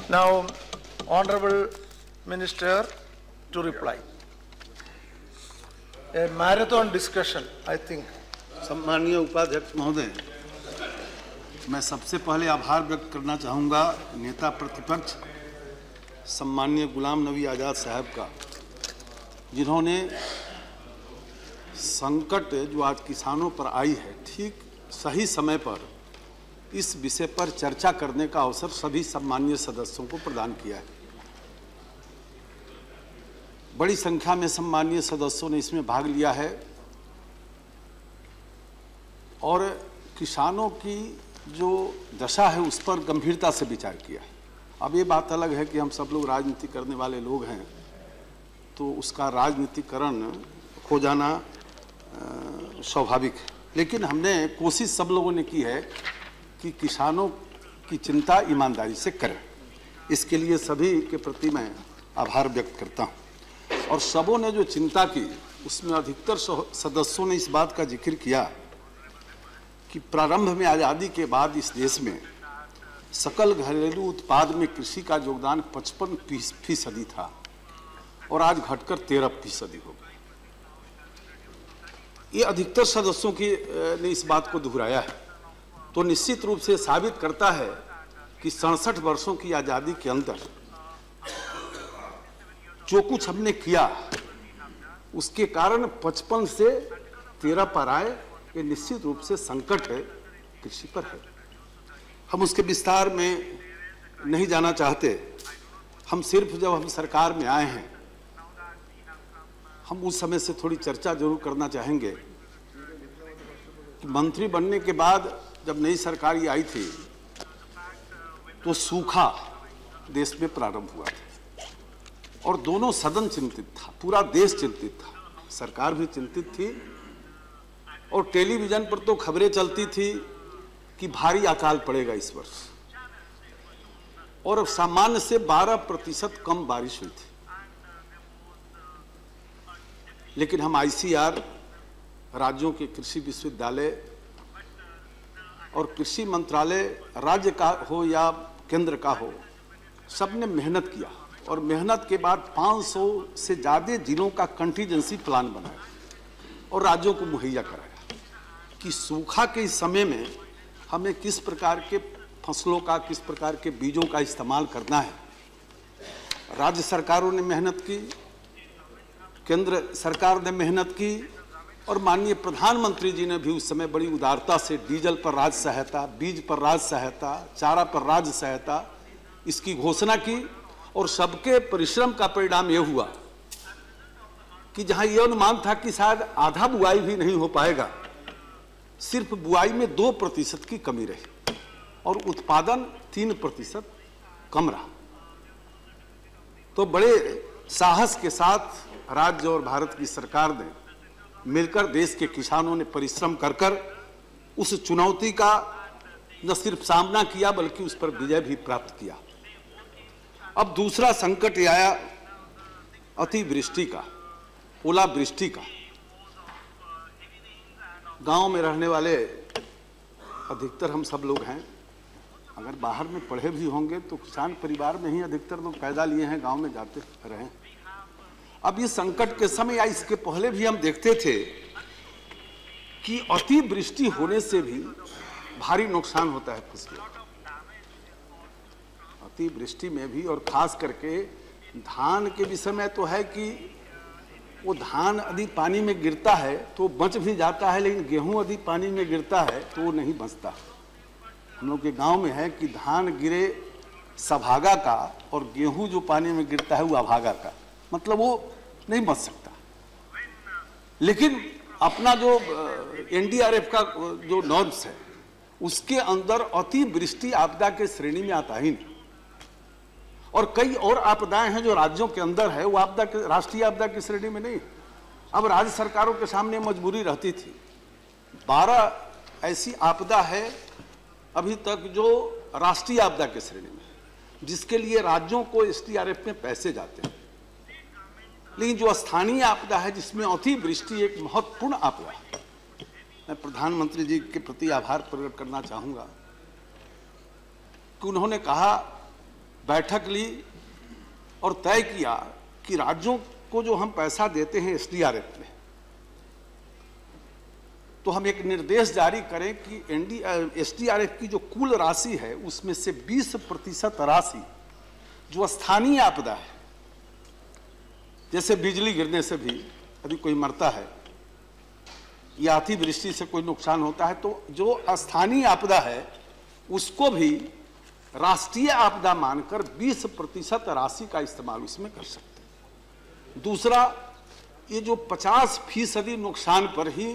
Now, Honorable Minister to reply. A marathon discussion, I think. सम्मानीय उपाध्यक्ष महोदय, मैं सबसे पहले आभार व्यक्त करना चाहूँगा नेता प्रतिपक्ष सम्मानीय गुलाम नबी आज़ाद साहब का, जिन्होंने संकट जो आज किसानों पर आई है ठीक सही समय पर इस विषय पर चर्चा करने का अवसर सभी सम्मानीय सदस्यों को प्रदान किया है। बड़ी संख्या में सम्मानीय सदस्यों ने इसमें भाग लिया है और किसानों की जो दशा है उस पर गंभीरता से विचार किया है। अब ये बात अलग है कि हम सब लोग राजनीति करने वाले लोग हैं, तो उसका राजनीतिकरण हो जाना स्वाभाविक है, लेकिन हमने कोशिश सब लोगों ने की है कि किसानों की चिंता ईमानदारी से करें। इसके लिए सभी के प्रति मैं आभार व्यक्त करता हूं। और सबों ने जो चिंता की उसमें अधिकतर सदस्यों ने इस बात का जिक्र किया कि प्रारंभ में आज़ादी के बाद इस देश में सकल घरेलू उत्पाद में कृषि का योगदान 55% था और आज घटकर 13% हो गया। ये अधिकतर सदस्यों की ने इस बात को दोहराया है, तो निश्चित रूप से साबित करता है कि 67 वर्षों की आज़ादी के अंदर जो कुछ हमने किया उसके कारण 55 से 13 पर आए। ये निश्चित रूप से संकट है, कृषि पर है। हम उसके विस्तार में नहीं जाना चाहते। हम सिर्फ जब हम सरकार में आए हैं, हम उस समय से थोड़ी चर्चा जरूर करना चाहेंगे कि मंत्री बनने के बाद जब नई सरकार ये आई थी तो सूखा देश में प्रारंभ हुआ था और दोनों सदन चिंतित था, पूरा देश चिंतित था, सरकार भी चिंतित थी और टेलीविजन पर तो खबरें चलती थी कि भारी अकाल पड़ेगा इस वर्ष, और सामान्य से 12% कम बारिश हुई थी। लेकिन हम ICR, राज्यों के कृषि विश्वविद्यालय और कृषि मंत्रालय राज्य का हो या केंद्र का हो, सबने मेहनत किया और मेहनत के बाद 500 से ज़्यादा जिलों का कंटीजेंसी प्लान बनाया और राज्यों को मुहैया कराया कि सूखा के इस समय में हमें किस प्रकार के फसलों का, किस प्रकार के बीजों का इस्तेमाल करना है। राज्य सरकारों ने मेहनत की, केंद्र सरकार ने मेहनत की और माननीय प्रधानमंत्री जी ने भी उस समय बड़ी उदारता से डीजल पर राज्य सहायता, बीज पर राज्य सहायता, चारा पर राज्य सहायता, इसकी घोषणा की। और सबके परिश्रम का परिणाम यह हुआ कि जहां यह अनुमान था कि शायद आधा बुआई भी नहीं हो पाएगा, सिर्फ बुआई में 2% की कमी रही और उत्पादन 3% कम रहा। तो बड़े साहस के साथ राज्य और भारत की सरकार ने मिलकर देश के किसानों ने परिश्रम कर कर उस चुनौती का न सिर्फ सामना किया बल्कि उस पर विजय भी प्राप्त किया। अब दूसरा संकट आया अतिवृष्टि का, ओलावृष्टि का। गांव में रहने वाले अधिकतर हम सब लोग हैं, अगर बाहर में पढ़े भी होंगे तो किसान परिवार में ही अधिकतर लोग पैदा लिए हैं, गांव में जाते रहे। अब ये संकट के समय या इसके पहले भी हम देखते थे कि अतिवृष्टि होने से भी भारी नुकसान होता है फसलों का। अतिवृष्टि में भी, और खास करके धान के विषय में तो है कि वो धान यदि पानी में गिरता है तो बच भी जाता है, लेकिन गेहूं यदि पानी में गिरता है तो वो नहीं बचता। हम लोग के गांव में है कि धान गिरे सभागा का और गेहूं जो पानी में गिरता है वो अभागा का, मतलब वो नहीं बच सकता। लेकिन अपना जो NDRF का जो नॉर्म्स है उसके अंदर अतिवृष्टि आपदा के श्रेणी में आता ही नहीं। और कई और आपदाएं हैं जो राज्यों के अंदर है, वो आपदा के राष्ट्रीय आपदा की श्रेणी में नहीं। अब राज्य सरकारों के सामने मजबूरी रहती थी। 12 ऐसी आपदा है अभी तक जो राष्ट्रीय आपदा के श्रेणी में, जिसके लिए राज्यों को SDRF में पैसे जाते हैं। लेकिन जो स्थानीय आपदा है जिसमें अतिवृष्टि एक महत्वपूर्ण आपदा है, मैं प्रधानमंत्री जी के प्रति आभार प्रकट करना चाहूँगा कि उन्होंने कहा बैठक ली और तय किया कि राज्यों को जो हम पैसा देते हैं एसडीआरएफ में, तो हम एक निर्देश जारी करें कि एसडीआरएफ की जो कुल राशि है उसमें से 20% राशि जो स्थानीय आपदा है, जैसे बिजली गिरने से भी यदि कोई मरता है या अतिवृष्टि से कोई नुकसान होता है, तो जो स्थानीय आपदा है उसको भी राष्ट्रीय आपदा मानकर 20% राशि का इस्तेमाल उसमें कर सकते हैं। दूसरा, ये जो 50% नुकसान पर ही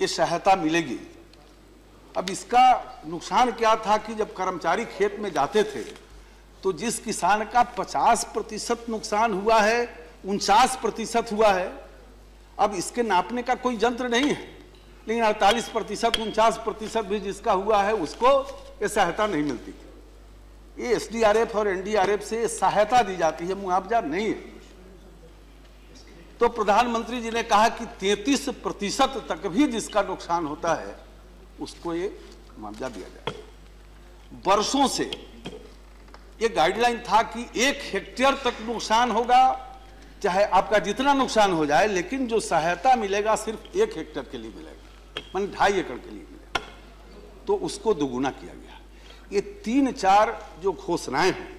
ये सहायता मिलेगी। अब इसका नुकसान क्या था कि जब कर्मचारी खेत में जाते थे तो जिस किसान का 50% नुकसान हुआ है 49% हुआ है। अब इसके नापने का कोई यंत्र नहीं है, लेकिन 48% 49% भी जिसका हुआ है उसको ये सहायता नहीं मिलती थी। ये एसडीआरएफ और एनडीआरएफ से सहायता दी जाती है, मुआवजा नहीं है। तो प्रधानमंत्री जी ने कहा कि 33% तक भी जिसका नुकसान होता है उसको ये मुआवजा दिया जाए। वर्षों से ये गाइडलाइन था कि 1 हेक्टेयर तक नुकसान होगा, चाहे आपका जितना नुकसान हो जाए, लेकिन जो सहायता मिलेगा सिर्फ 1 हेक्टेयर के लिए मिलेगा, माने 2.5 एकड़ के लिए मिलेगा। तो उसको दोगुना किया गया। ये 3-4 जो घोषणाएं हैं,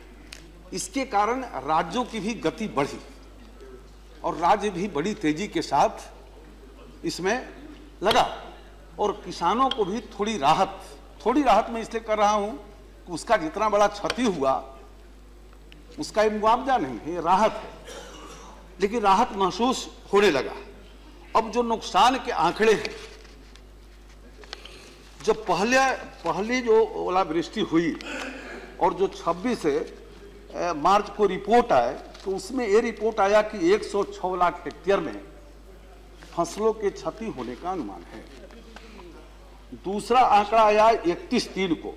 इसके कारण राज्यों की भी गति बढ़ी और राज्य भी बड़ी तेजी के साथ इसमें लगा और किसानों को भी थोड़ी राहत मैं इसलिए कर रहा हूं कि उसका जितना बड़ा क्षति हुआ उसका ये मुआवजा नहीं है, ये राहत है, लेकिन राहत महसूस होने लगा। अब जो नुकसान के आंकड़े हैं, जब पहले जो ओलावृष्टि हुई और जो 26 मार्च को रिपोर्ट आए तो उसमें ये रिपोर्ट आया कि 106 लाख हेक्टेयर में फसलों के क्षति होने का अनुमान है। दूसरा आंकड़ा आया 31/3 को,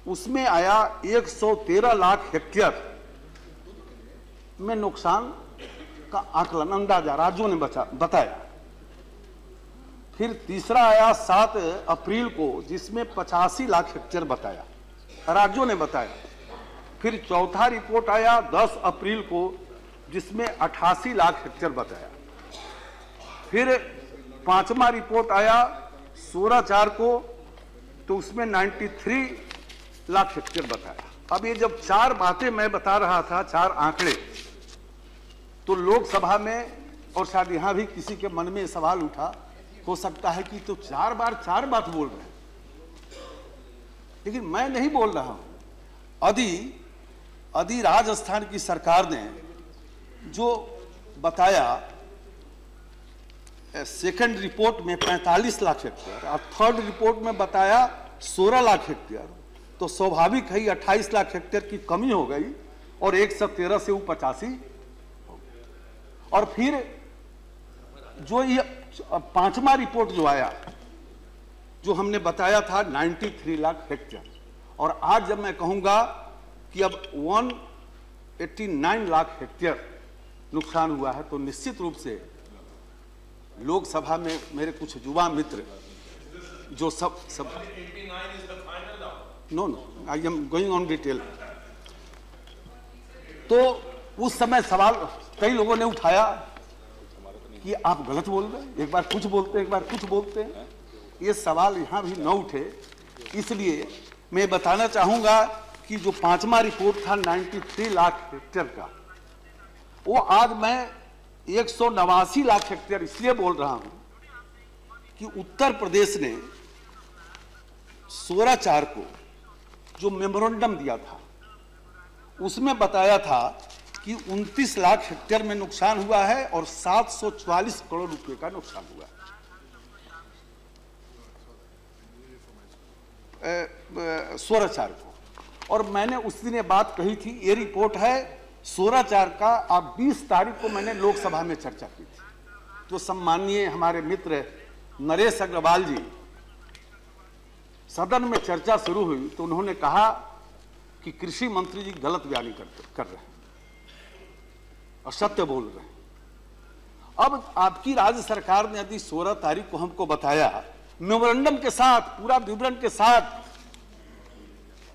उसमें आया 113 लाख हेक्टेयर में नुकसान का आकलन अंदाजा राज्यों ने बताया। फिर तीसरा आया 7 अप्रैल को, जिसमें 85 लाख हेक्टेयर बताया, राज्यों ने बताया। फिर चौथा रिपोर्ट आया 10 अप्रैल को, जिसमें 88 लाख हेक्टेयर बताया। फिर 5वां रिपोर्ट आया 16/4 को, तो उसमें 93 लाख हेक्टेयर बताया। अब ये जब 4 बातें मैं बता रहा था, 4 आंकड़े, तो लोकसभा में और शायद यहां भी किसी के मन में सवाल उठा, हो सकता है कि तो 4 बात बोल रहे हैं, लेकिन मैं नहीं बोल रहा हूं। अभी राजस्थान की सरकार ने जो बताया सेकंड रिपोर्ट में 45 लाख हेक्टेयर और थर्ड रिपोर्ट में बताया 16 लाख हेक्टेयर, तो स्वाभाविक है 28 लाख हेक्टेयर की कमी हो गई और 113 से वो 85। और फिर जो ये 5वां रिपोर्ट जो आया, जो हमने बताया था 93 लाख हेक्टेयर, और आज जब मैं कहूंगा कि अब 189 लाख हेक्टेयर नुकसान हुआ है, तो निश्चित रूप से लोकसभा में मेरे कुछ युवा मित्र जो सब no I am going on detail, तो उस समय सवाल कई लोगों ने उठाया कि आप गलत बोल रहे हैं, एक बार कुछ बोलते हैं, एक बार कुछ बोलते हैं। ये सवाल यहां भी न उठे, इसलिए मैं बताना चाहूंगा कि जो 5वां रिपोर्ट था 93 लाख हेक्टेयर का, वो आज मैं 189 लाख हेक्टेयर इसलिए बोल रहा हूं कि उत्तर प्रदेश ने 16/4 को जो मेमोरेंडम दिया था उसमें बताया था कि 29 लाख हेक्टेयर में नुकसान हुआ है और 744 करोड़ रुपए का नुकसान हुआ है 16/4 को। और मैंने उस दिन ये बात कही थी, ये रिपोर्ट है 16/4 का, आप 20 तारीख को मैंने लोकसभा में चर्चा की थी। तो सम्माननीय हमारे मित्र नरेश अग्रवाल जी, सदन में चर्चा शुरू हुई तो उन्होंने कहा कि कृषि मंत्री जी गलत बयानी कर रहे हैं, असत्य बोल रहे हैं। अब आपकी राज्य सरकार ने यदि 16 तारीख को हमको बताया मेमोरेंडम के साथ, पूरा विवरण के साथ,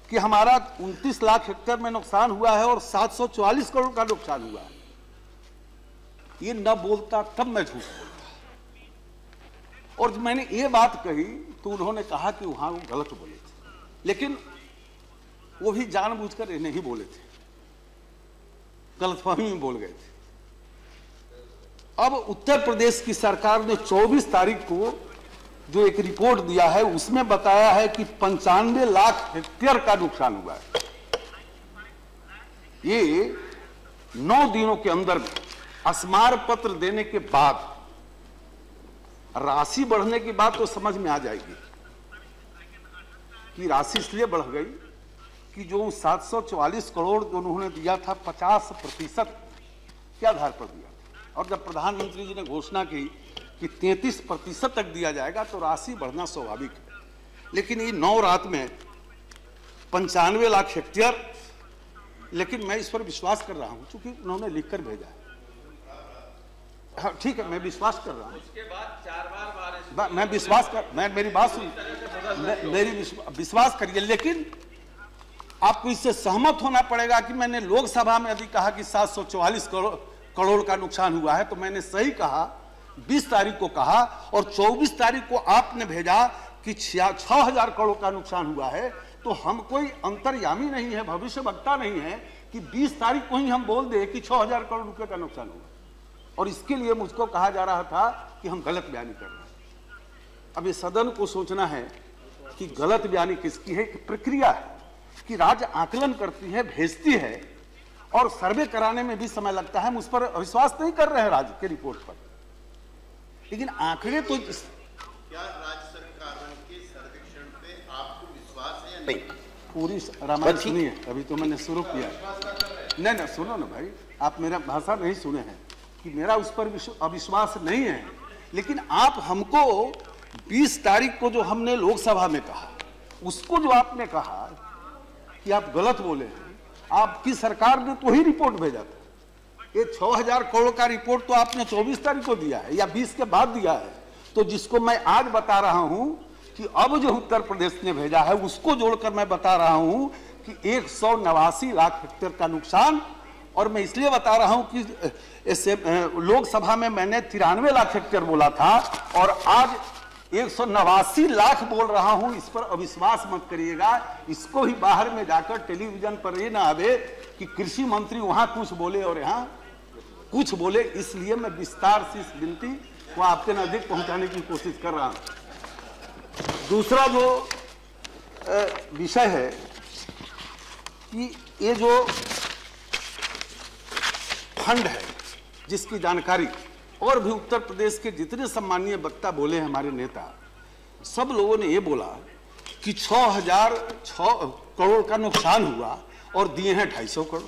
कि हमारा 29 लाख हेक्टेयर में नुकसान हुआ है और 744 करोड़ का नुकसान हुआ है, ये न बोलता तब मैं झूठ बोलता। और जब मैंने ये बात कही तो उन्होंने कहा कि वहां वो गलत बोले थे, लेकिन वो भी जानबूझकर ये नहीं बोले थे, गलतफहमी में बोल गए थे। अब उत्तर प्रदेश की सरकार ने 24 तारीख को जो एक रिपोर्ट दिया है उसमें बताया है कि 95 लाख हेक्टेयर का नुकसान हुआ है। ये 9 दिनों के अंदर स्मार पत्र देने के बाद, राशि बढ़ने की बात तो समझ में आ जाएगी कि राशि इसलिए बढ़ गई कि जो 744 करोड़ जो उन्होंने दिया था 50% के आधार पर दिया था, और जब प्रधानमंत्री जी ने घोषणा की कि 33% तक दिया जाएगा तो राशि बढ़ना स्वाभाविक है। लेकिन ये 9 रात में 95 लाख हेक्टेयर, लेकिन मैं इस पर विश्वास कर रहा हूं क्योंकि उन्होंने लिखकर भेजा है। हाँ ठीक है, मैं विश्वास कर रहा हूं। उसके बाद 4 बार मैं विश्वास कर, मैं मेरी बात सुन, मेरी विश्वास करिए, लेकिन आपको इससे सहमत होना पड़ेगा कि मैंने लोकसभा में यदि कहा कि 744 करोड़ का नुकसान हुआ है तो मैंने सही कहा, 20 तारीख को कहा, और 24 तारीख को आपने भेजा कि 6000 करोड़ का नुकसान हुआ है। तो हम कोई अंतर्यामी नहीं है, भविष्यवक्ता नहीं है कि 20 तारीख को ही हम बोल दे कि 6000 करोड़ रुपए का नुकसान हुआ, और इसके लिए मुझको कहा जा रहा था कि हम गलत बयानी कर रहे हैं। अब ये सदन को सोचना है कि गलत बयानी किसकी है, कि प्रक्रिया है कि राज्य आकलन करती है, भेजती है, और सर्वे कराने में भी समय लगता है। हम उस पर विश्वास नहीं कर रहे हैं राज्य के रिपोर्ट पर, लेकिन आंकड़े तो क्या राज्य सरकार के सर्वेक्षण पे आपको विश्वास है या नहीं? पूरी रामायण सुनिए, अभी तो मैंने शुरू किया। नहीं सुनो ना भाई, आप मेरा भाषा नहीं सुने हैं कि मेरा उस पर अविश्वास नहीं है, लेकिन आप हमको 20 तारीख को जो हमने लोकसभा में कहा, उसको जो आपने कहा कि आप गलत बोले हैं, आपकी सरकार ने तो ही रिपोर्ट भेजा था। ये 6000 करोड़ का रिपोर्ट तो आपने 24 तारीख को दिया है या 20 के बाद दिया है, तो जिसको मैं आज बता रहा हूं कि अब जो उत्तर प्रदेश ने भेजा है उसको जोड़कर मैं बता रहा हूं कि 189 लाख हेक्टेयर का नुकसान। और मैं इसलिए बता रहा हूं कि लोकसभा में मैंने 93 लाख हेक्टेयर बोला था और आज 189 लाख बोल रहा हूं। इस पर अविश्वास मत करिएगा, इसको ही बाहर में जाकर टेलीविजन पर ये ना आवे कि कृषि मंत्री वहां कुछ बोले और यहां कुछ बोले। इसलिए मैं विस्तार से इस विनती को आपके नजदीक पहुंचाने की कोशिश कर रहा हूं। दूसरा जो विषय है कि ये जो फंड है जिसकी जानकारी और भी उत्तर प्रदेश के जितने सम्मानीय वक्ता बोले हैं हमारे नेता, सब लोगों ने ये बोला कि 6000 करोड़ का नुकसान हुआ और दिए हैं 250 करोड़।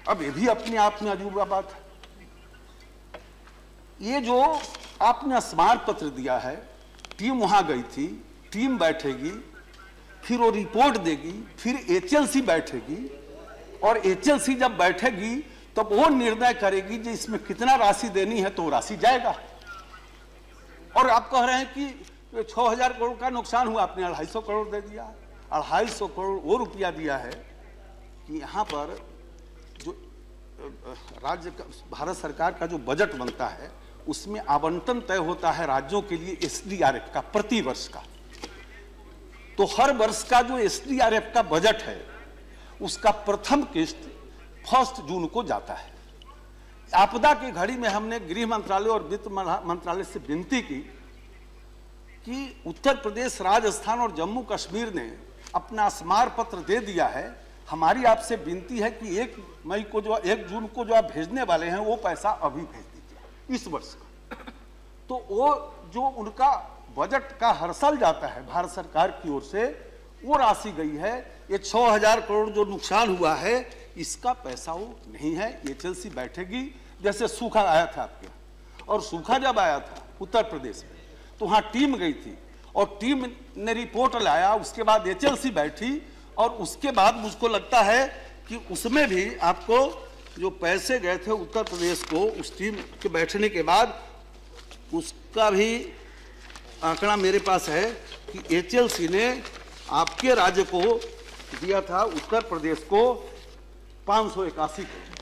अब ये भी अपने आप में अजूबा बात है। ये जो आपने स्मार पत्र दिया है, टीम वहां गई थी, टीम बैठेगी, फिर वो रिपोर्ट देगी, फिर HLC बैठेगी, और HLC जब बैठेगी तब वो निर्णय करेगी कि इसमें कितना राशि देनी है, तो वो राशि जाएगा। और आप कह रहे हैं कि 6000 करोड़ का नुकसान हुआ, आपने 250 करोड़ दे दिया। 250 करोड़ वो रुपया दिया है कि यहाँ पर जो राज्य का, भारत सरकार का जो बजट बनता है उसमें आवंटन तय होता है राज्यों के लिए SDRF का प्रति वर्ष का। तो हर वर्ष का जो SDRF का बजट है उसका प्रथम किस्त 1 जून को जाता है। आपदा की घड़ी में हमने गृह मंत्रालय और वित्त मंत्रालय से विनती की कि उत्तर प्रदेश, राजस्थान और जम्मू कश्मीर ने अपना स्मार पत्र दे दिया है। हमारी आपसे विनती है कि 1 मई को जो 1 जून को जो आप भेजने वाले हैं वो पैसा अभी भेज दीजिए इस वर्ष का। तो वो जो उनका बजट का हर साल जाता है भारत सरकार की ओर से, वो राशि गई है। ये 6000 करोड़ जो नुकसान हुआ है इसका पैसा वो नहीं है। HLC बैठेगी, जैसे सूखा आया था आपके, और सूखा जब आया था उत्तर प्रदेश में तो वहाँ टीम गई थी और टीम ने रिपोर्ट लाया, उसके बाद HLC बैठी, और उसके बाद मुझको लगता है कि उसमें भी आपको जो पैसे गए थे उत्तर प्रदेश को उस टीम के बैठने के बाद, उसका भी आंकड़ा मेरे पास है कि HLC ने आपके राज्य को दिया था, उत्तर प्रदेश को 581 करोड़,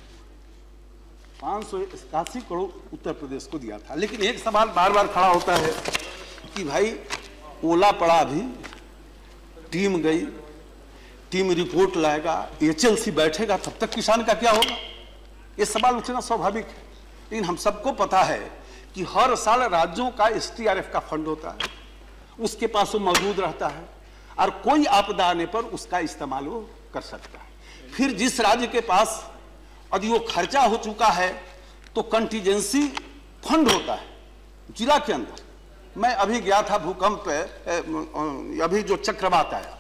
581 करोड़ उत्तर प्रदेश को दिया था। लेकिन एक सवाल बार बार खड़ा होता है कि भाई ओला पड़ा, अभी टीम गई, टीम रिपोर्ट लाएगा, HLC बैठेगा, तब तक किसान का क्या होगा? ये सवाल उठना स्वाभाविक है। लेकिन हम सबको पता है कि हर साल राज्यों का STRF का फंड होता है, उसके पास वो मौजूद रहता है और कोई आपदा आने पर उसका इस्तेमाल वो कर सकता है। फिर जिस राज्य के पास यदि वो खर्चा हो चुका है तो कंटीजेंसी फंड होता है जिला के अंदर। मैं अभी गया था भूकंप पे, अभी जो चक्रवात आया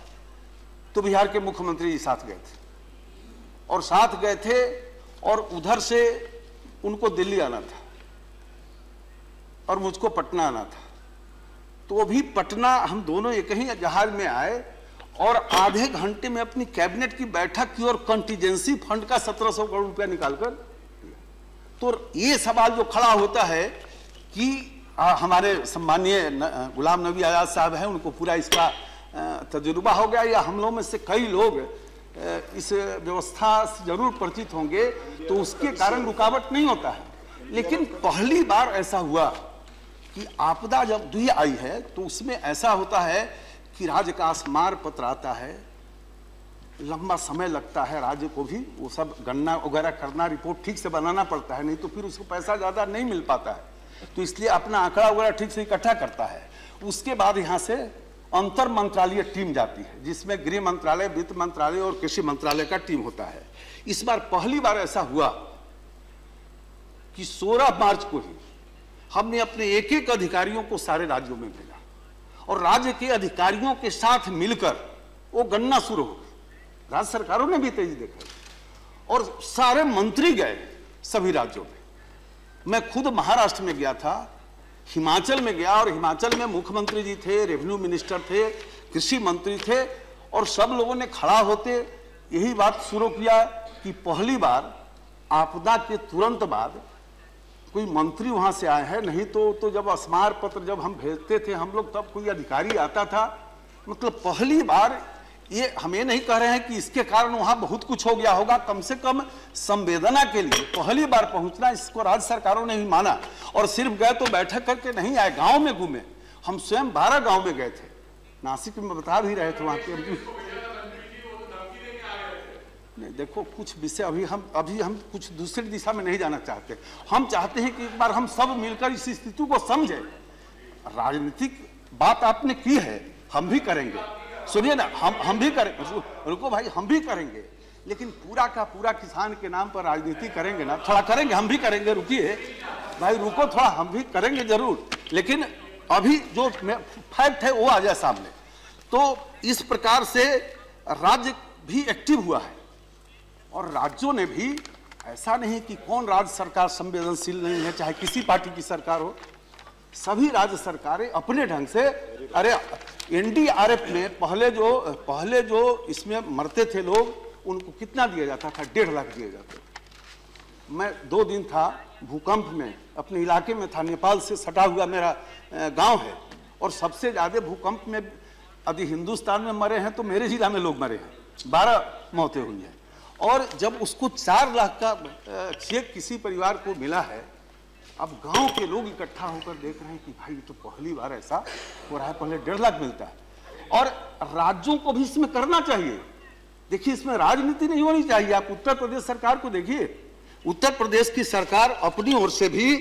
तो बिहार के मुख्यमंत्री जी साथ गए थे और उधर से उनको दिल्ली आना था और मुझको पटना आना था। तो अभी पटना हम दोनों एक ही जहाज में आए और आधे घंटे में अपनी कैबिनेट की बैठक की और कंटीजेंसी फंड का 1700 करोड़ रुपया निकालकर। तो ये सवाल जो खड़ा होता है कि हमारे सम्मानीय गुलाम नबी आजाद साहब हैं, उनको पूरा इसका तजुर्बा हो गया, या हम लोगों में से कई लोग इस व्यवस्था से जरूर परिचित होंगे, तो उसके कारण रुकावट नहीं होता है। लेकिन पहली बार ऐसा हुआ कि आपदा जब दुई आई है तो उसमें ऐसा होता है कि राज्य का स्मार पत्र आता है, लंबा समय लगता है राज्य को भी वो सब गणना वगैरह करना, रिपोर्ट ठीक से बनाना पड़ता है, नहीं तो फिर उसको पैसा ज़्यादा नहीं मिल पाता है। तो इसलिए अपना आंकड़ा वगैरह ठीक से इकट्ठा करता है। उसके बाद यहाँ से अंतर मंत्रालय टीम जाती है, जिसमें गृह मंत्रालय, वित्त मंत्रालय और कृषि मंत्रालय का टीम होता है। इस बार पहली बार ऐसा हुआ कि 16 मार्च को ही हमने अपने एक एक अधिकारियों को सारे राज्यों में भेजा और राज्य के अधिकारियों के साथ मिलकर वो गणना शुरू हो गई। राज्य सरकारों ने भी तेजी देखा और सारे मंत्री गए सभी राज्यों में। मैं खुद महाराष्ट्र में गया था, हिमाचल में गया और हिमाचल में मुख्यमंत्री जी थे, रेवेन्यू मिनिस्टर थे, कृषि मंत्री थे और सब लोगों ने खड़ा होते यही बात शुरू किया कि पहली बार आपदा के तुरंत बाद कोई मंत्री वहां से आए हैं। नहीं तो जब स्मार पत्र जब हम भेजते थे हम लोग, तब कोई अधिकारी आता था। मतलब पहली बार ये हम ये नहीं कह रहे हैं कि इसके कारण वहां बहुत कुछ हो गया होगा, कम से कम संवेदना के लिए पहली बार पहुंचना, इसको राज्य सरकारों ने ही माना। और सिर्फ गए तो बैठक करके नहीं आए, गांव में घूमे। हम स्वयं 12 गांव में गए थे, नासिक में बता भी रहे थे वहां के। नहीं देखो, कुछ विषय अभी हम कुछ दूसरी दिशा में नहीं जाना चाहते। हम चाहते हैं कि एक बार हम सब मिलकर इस स्थिति को समझें। राजनीतिक बात आपने की है, हम भी करेंगे, सुनिए ना, हम भी करेंगे, रुको भाई, हम भी करेंगे। लेकिन पूरा का पूरा किसान के नाम पर राजनीति करेंगे ना, थोड़ा करेंगे, हम भी करेंगे, रुकिए भाई, रुको थोड़ा, हम भी करेंगे जरूर। लेकिन अभी जो फैक्ट है वो आ जाए सामने। तो इस प्रकार से राज्य भी एक्टिव हुआ है और राज्यों ने भी, ऐसा नहीं कि कौन राज्य सरकार संवेदनशील नहीं है, चाहे किसी पार्टी की सरकार हो, सभी राज्य सरकारें अपने ढंग से। अरे NDRF में पहले जो इसमें मरते थे लोग, उनको कितना दिया जाता था? 1.5 लाख दिए जाते। मैं 2 दिन था भूकंप में, अपने इलाके में था, नेपाल से सटा हुआ मेरा गांव है और सबसे ज्यादा भूकंप में यदि हिंदुस्तान में मरे हैं तो मेरे जिला में लोग मरे हैं, 12 मौतें हुई हैं। और जब उसको 4 लाख का चेक किसी परिवार को मिला है, अब गांव के लोग इकट्ठा होकर देख रहे हैं कि भाई तो पहली बार ऐसा हो रहा है, पहले 1.5 लाख मिलता है। और राज्यों को भी इसमें करना चाहिए। देखिए, इसमें राजनीति नहीं होनी चाहिए। आप उत्तर प्रदेश सरकार को देखिए, उत्तर प्रदेश की सरकार अपनी ओर से भी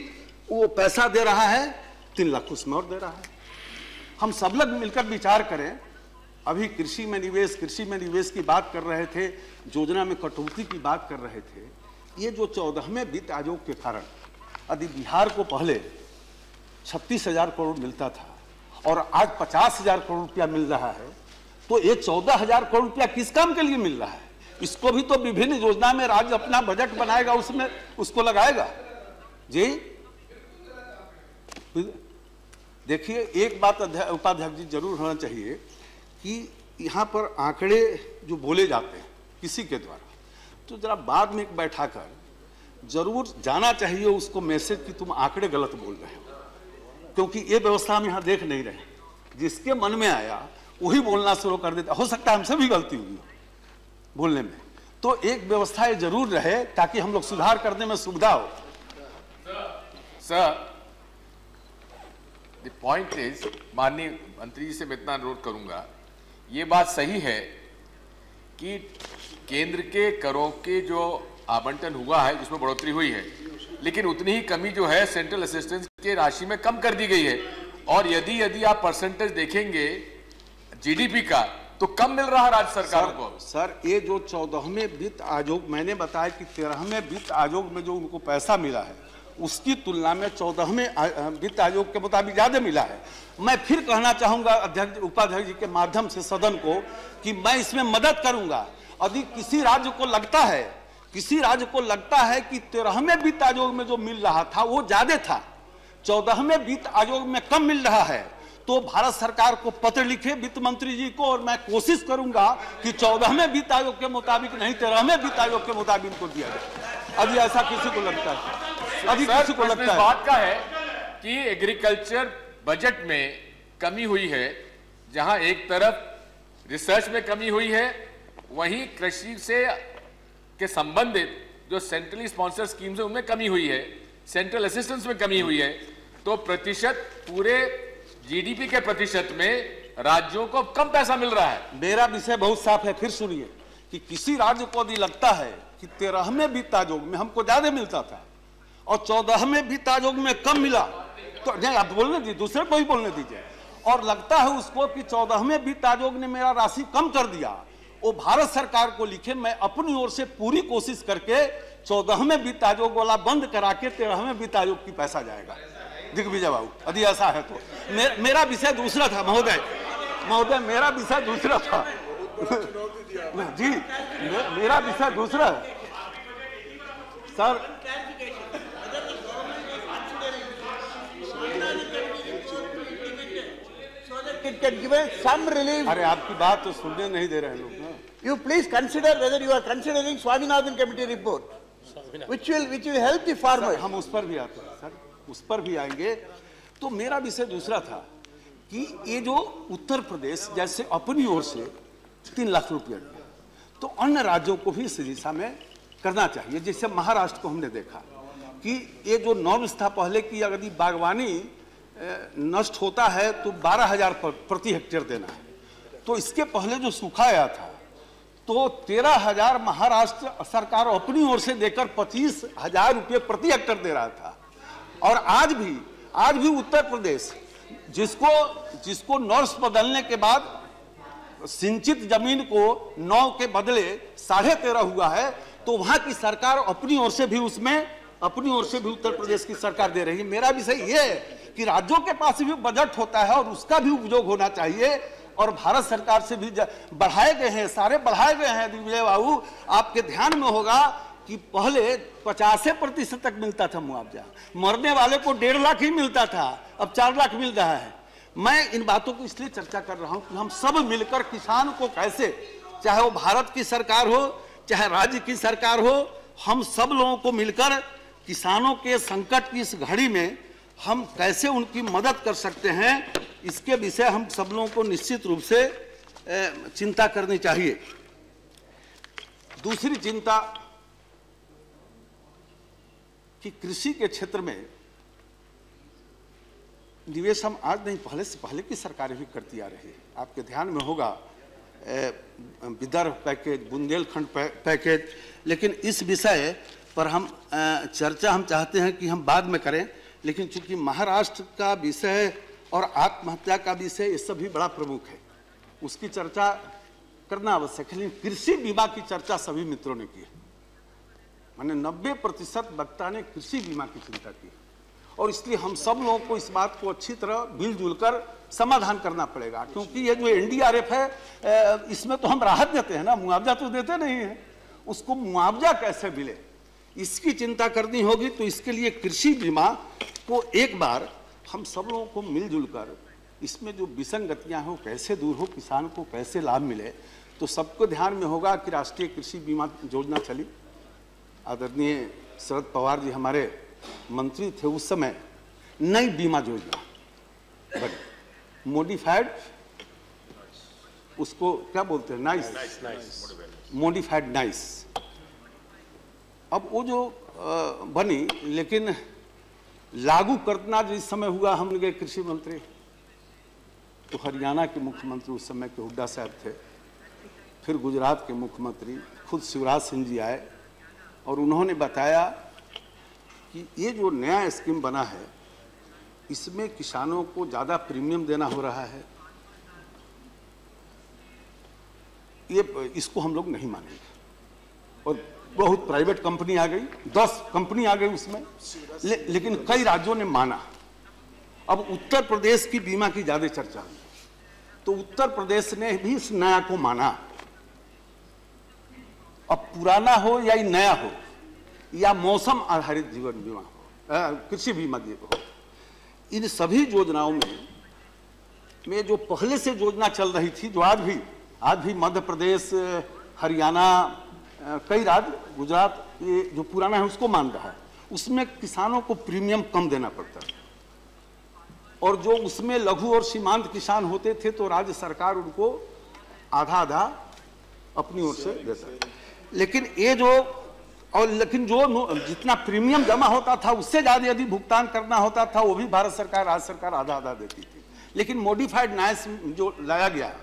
वो पैसा दे रहा है, 3 लाख उसमें और दे रहा है। हम सब लोग मिलकर विचार करें। अभी कृषि में निवेश की बात कर रहे थे, योजना में कटौती की बात कर रहे थे। ये जो 14वें वित्त आयोग के कारण यदि बिहार को पहले 36,000 करोड़ मिलता था और आज 50,000 करोड़ रुपया मिल रहा है, तो ये 14,000 करोड़ रुपया किस काम के लिए मिल रहा है? इसको भी तो विभिन्न योजना में राज्य अपना बजट बनाएगा, उसमें उसको लगाएगा। जी देखिए, एक बात उपाध्यक्ष जी जरूर होना चाहिए कि यहाँ पर आंकड़े जो बोले जाते हैं किसी के द्वारा, तो जरा बाद में बैठाकर जरूर जाना चाहिए उसको मैसेज कि तुम आंकड़े गलत बोल रहे हो, क्योंकि ये व्यवस्था हम यहाँ देख नहीं रहे। जिसके मन में आया वही बोलना शुरू कर देता। हो सकता है हमसे भी गलती हुई बोलने में, तो एक व्यवस्था ये जरूर रहे ताकि हम लोग सुधार करने में सुविधा हो। सर, द पॉइंट इज, माननीय मंत्री जी से मैं इतना अनुरोध करूंगा, ये बात सही है कि केंद्र के करों के जो आवंटन हुआ है उसमें बढ़ोतरी हुई है, लेकिन उतनी ही कमी जो है सेंट्रल असिस्टेंस के राशि में कम कर दी गई है। और यदि आप परसेंटेज देखेंगे जीडीपी का तो कम मिल रहा है राज्य सरकारों को। सर ये जो 14वें वित्त आयोग, मैंने बताया कि 13वें वित्त आयोग में जो उनको पैसा मिला है उसकी तुलना में 14वें वित्त आयोग के मुताबिक ज्यादा मिला है। मैं फिर कहना चाहूंगा अध्यक्ष उपाध्यक्ष जी के माध्यम से सदन को कि मैं इसमें मदद करूंगा। यदि किसी राज्य को लगता है कि 13वें वित्त आयोग में जो मिल रहा था वो ज्यादा था, 14वें वित्त आयोग में कम मिल रहा है, तो भारत सरकार को पत्र लिखे वित्त मंत्री जी को, और मैं कोशिश करूंगा कि 14वें वित्त आयोग के मुताबिक नहीं 13वें वित्त आयोग के मुताबिक इनको दिया जाए। अभी ऐसा किसी को लगता है, अभी किसी को लगता है बात का है कि एग्रीकल्चर बजट में कमी हुई है, जहां एक तरफ रिसर्च में कमी हुई है, वहीं कृषि से के संबंधित जो सेंट्रली स्पॉन्सर्ड स्कीम्स है उनमें कमी हुई है, सेंट्रल असिस्टेंस में कमी हुई है। तो प्रतिशत, पूरे जीडीपी के प्रतिशत में राज्यों को कम पैसा मिल रहा है। मेरा विषय बहुत साफ है, फिर सुनिए कि किसी राज्य को यदि लगता है कि 13वें वित्त आयोग में हमको ज्यादा मिलता था और 14वें वित्त आयोग में कम मिला, तो नहीं आप बोलने दीजिए, दूसरे को ही बोलने दीजिए, और लगता है उसको कि 14वें वित्त आयोग ने मेरा राशि कम कर दिया, वो भारत सरकार को लिखे। मैं अपनी ओर से पूरी कोशिश करके 14वें वित्त आयोग वाला बंद करा के 13वें वित्त आयोग की पैसा जाएगा। दिग्विजय बाबू, यदि ऐसा है तो मेरा विषय दूसरा था महोदय, मेरा विषय दूसरा था जी, मेरा विषय दूसरा है sir. It can give us some relief. अरे आपकी बात तो सुनने नहीं दे रहे लोग। You please consider whether you are considering Swaminathan committee report, which will help the farmers. हम उस पर भी आते हैं सर, उस पर भी आएंगे। तो मेरा विषय दूसरा था कि ये जो उत्तर प्रदेश जैसे अपनी ओर से 3 लाख रुपया दिया, तो अन्य राज्यों को भी इस दिशा में करना चाहिए। जैसे महाराष्ट्र को हमने देखा कि ये जो नॉर्म्स था पहले की, यदि बागवानी नष्ट होता है तो 12,000 प्रति हेक्टेयर देना है, तो इसके पहले जो सूखा आया था तो 13,000 महाराष्ट्र सरकार अपनी ओर से देकर 25,000 रुपये प्रति हेक्टेयर दे रहा था। और आज भी उत्तर प्रदेश जिसको नॉर्म्स बदलने के बाद सिंचित जमीन को 9 के बदले 13.5 हुआ है, तो वहां की सरकार अपनी ओर से भी उत्तर प्रदेश की सरकार दे रही है। मेरा विषय ये है कि राज्यों के पास भी बजट होता है और उसका भी उपयोग होना चाहिए, और भारत सरकार से भी बढ़ाए गए हैं, सारे बढ़ाए गए हैं। दिग्विजय बाबू, आपके ध्यान में होगा कि पहले 50% तक मिलता था मुआवजा, मरने वाले को 1.5 लाख ही मिलता था, अब 4 लाख मिल रहा है। मैं इन बातों को इसलिए चर्चा कर रहा हूं कि हम सब मिलकर किसान को कैसे, चाहे वो भारत की सरकार हो चाहे राज्य की सरकार हो, हम सब लोगों को मिलकर किसानों के संकट की इस घड़ी में हम कैसे उनकी मदद कर सकते हैं, इसके विषय हम सब लोगों को निश्चित रूप से चिंता करनी चाहिए। दूसरी चिंता कि कृषि के क्षेत्र में निवेश हम आज नहीं, पहले की सरकारें भी करती आ रही है। आपके ध्यान में होगा विदर्भ पैकेज, बुंदेलखंड पैकेज, लेकिन इस विषय पर हम चर्चा हम चाहते हैं कि हम बाद में करें, लेकिन चूंकि महाराष्ट्र का विषय और आत्महत्या का विषय ये सब भी बड़ा प्रमुख है, उसकी चर्चा करना आवश्यक है। लेकिन कृषि बीमा की चर्चा सभी मित्रों ने की है, माने 90% वक्ता ने कृषि बीमा की चिंता की, और इसलिए हम सब लोगों को इस बात को अच्छी तरह मिलजुल कर समाधान करना पड़ेगा। क्योंकि ये जो NDRF है, इसमें तो हम राहत देते हैं ना, मुआवजा तो देते नहीं है, उसको मुआवजा कैसे मिले इसकी चिंता करनी होगी। तो इसके लिए कृषि बीमा को एक बार हम सब लोगों को मिलजुल कर इसमें जो विसंगतियां हैं वो कैसे दूर हो, किसान को कैसे लाभ मिले। तो सबको ध्यान में होगा कि राष्ट्रीय कृषि बीमा योजना चली, आदरणीय शरद पवार जी हमारे मंत्री थे उस समय, नई बीमा योजना बनी, मॉडिफाइड उसको क्या बोलते हैं, नाइस, मॉडिफाइड नाइस। अब वो जो बनी, लेकिन लागू करना जिस समय हुआ, हमने गए कृषि मंत्री, तो हरियाणा के मुख्यमंत्री उस समय के हुड्डा साहब थे, फिर गुजरात के मुख्यमंत्री खुद शिवराज सिंह जी आए और उन्होंने बताया कि ये जो नया स्कीम बना है इसमें किसानों को ज़्यादा प्रीमियम देना हो रहा है, ये इसको हम लोग नहीं मानेंगे। और बहुत प्राइवेट कंपनी आ गई, 10 कंपनी आ गई उसमें, लेकिन कई राज्यों ने माना। अब उत्तर प्रदेश की बीमा की ज़्यादा चर्चा हुई, तो उत्तर प्रदेश ने भी इस नया को माना। अब पुराना हो या नया हो या मौसम आधारित जीवन बीमा हो, कृषि बीमा हो, इन सभी योजनाओं में जो पहले से योजना चल रही थी, जो आज भी मध्य प्रदेश, हरियाणा, कई राज्य, गुजरात, ये जो पुराना है उसको मान रहा है, उसमें किसानों को प्रीमियम कम देना पड़ता है। और जो उसमें लघु और सीमांत किसान होते थे तो राज्य सरकार उनको आधा आधा अपनी ओर से देता है। लेकिन लेकिन जो जितना प्रीमियम जमा होता था उससे ज्यादा यदि भुगतान करना होता था वो भी भारत सरकार, राज्य सरकार आधा आधा देती थी। लेकिन मॉडिफाइड नाइस जो लाया गया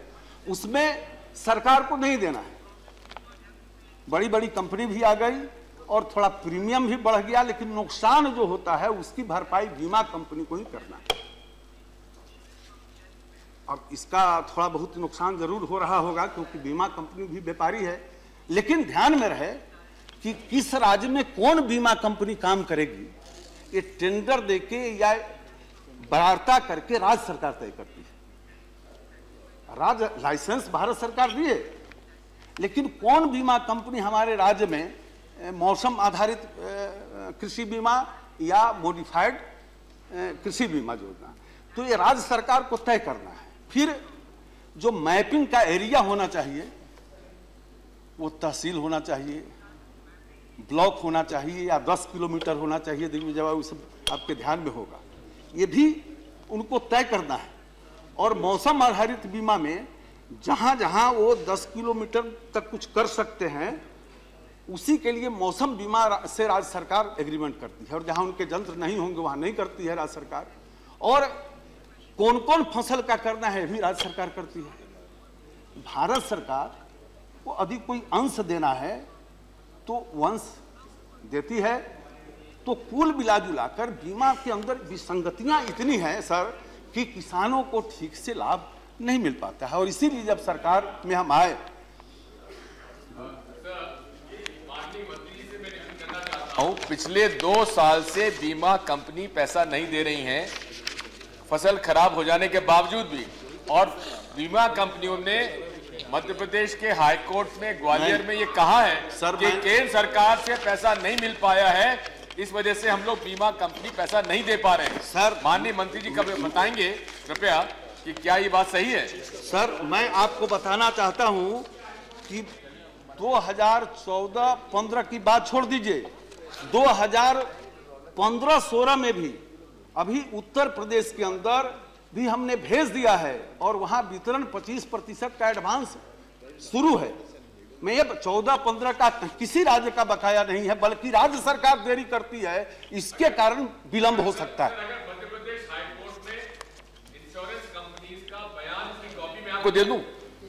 उसमें सरकार को नहीं देना है, बड़ी बड़ी कंपनी भी आ गई और थोड़ा प्रीमियम भी बढ़ गया, लेकिन नुकसान जो होता है उसकी भरपाई बीमा कंपनी को ही करना है। अब इसका थोड़ा बहुत नुकसान जरूर हो रहा होगा क्योंकि बीमा कंपनी भी व्यापारी है, लेकिन ध्यान में रहे कि किस राज्य में कौन बीमा कंपनी काम करेगी, ये टेंडर देके या बरारता करके राज्य सरकार तय करती है। राज्य लाइसेंस भारत सरकार दिए, लेकिन कौन बीमा कंपनी हमारे राज्य में मौसम आधारित कृषि बीमा या मॉडिफाइड कृषि बीमा योजना, तो ये राज्य सरकार को तय करना है। फिर जो मैपिंग का एरिया होना चाहिए वो तहसील होना चाहिए, ब्लॉक होना चाहिए या 10 किलोमीटर होना चाहिए, जवाब वो सब आपके ध्यान में होगा, ये भी उनको तय करना है। और मौसम आधारित बीमा में जहां जहां वो 10 किलोमीटर तक कुछ कर सकते हैं उसी के लिए मौसम बीमा से राज्य सरकार एग्रीमेंट करती है, और जहां उनके यंत्र नहीं होंगे वहां नहीं करती है राज्य सरकार। और कौन कौन फसल का करना है भी राज्य सरकार करती है। भारत सरकार को यदि कोई अंश देना है तो अंश देती है। तो कुल मिलाजुलाकर बीमा के अंदर विसंगतियां इतनी हैं सर कि किसानों को ठीक से लाभ नहीं मिल पाता है, और इसीलिए जब सरकार में हम आए, पिछले 2 साल से बीमा कंपनी पैसा नहीं दे रही हैं फसल खराब हो जाने के बावजूद भी, और बीमा कंपनियों ने मध्य प्रदेश के हाई कोर्ट में ग्वालियर में ये कहा है कि केंद्र सरकार से पैसा नहीं मिल पाया है, इस वजह से हम लोग बीमा कंपनी पैसा नहीं दे पा रहे हैं। सर माननीय मंत्री जी कब बताएंगे कृपया कि क्या ये बात सही है? सर मैं आपको बताना चाहता हूं कि 2014-15 की बात छोड़ दीजिए, 2015-16 में भी अभी उत्तर प्रदेश के अंदर भी हमने भेज दिया है और वहां वितरण 25% का एडवांस शुरू है। मैं ये 14-15 का किसी राज्य का बकाया नहीं है, बल्कि राज्य सरकार देरी करती है, इसके कारण विलंब हो सकता है। मध्य प्रदेश हाई कोर्ट में इंश्योरेंस कंपनीज का बयान की कॉपी मैं आपको दे दूं?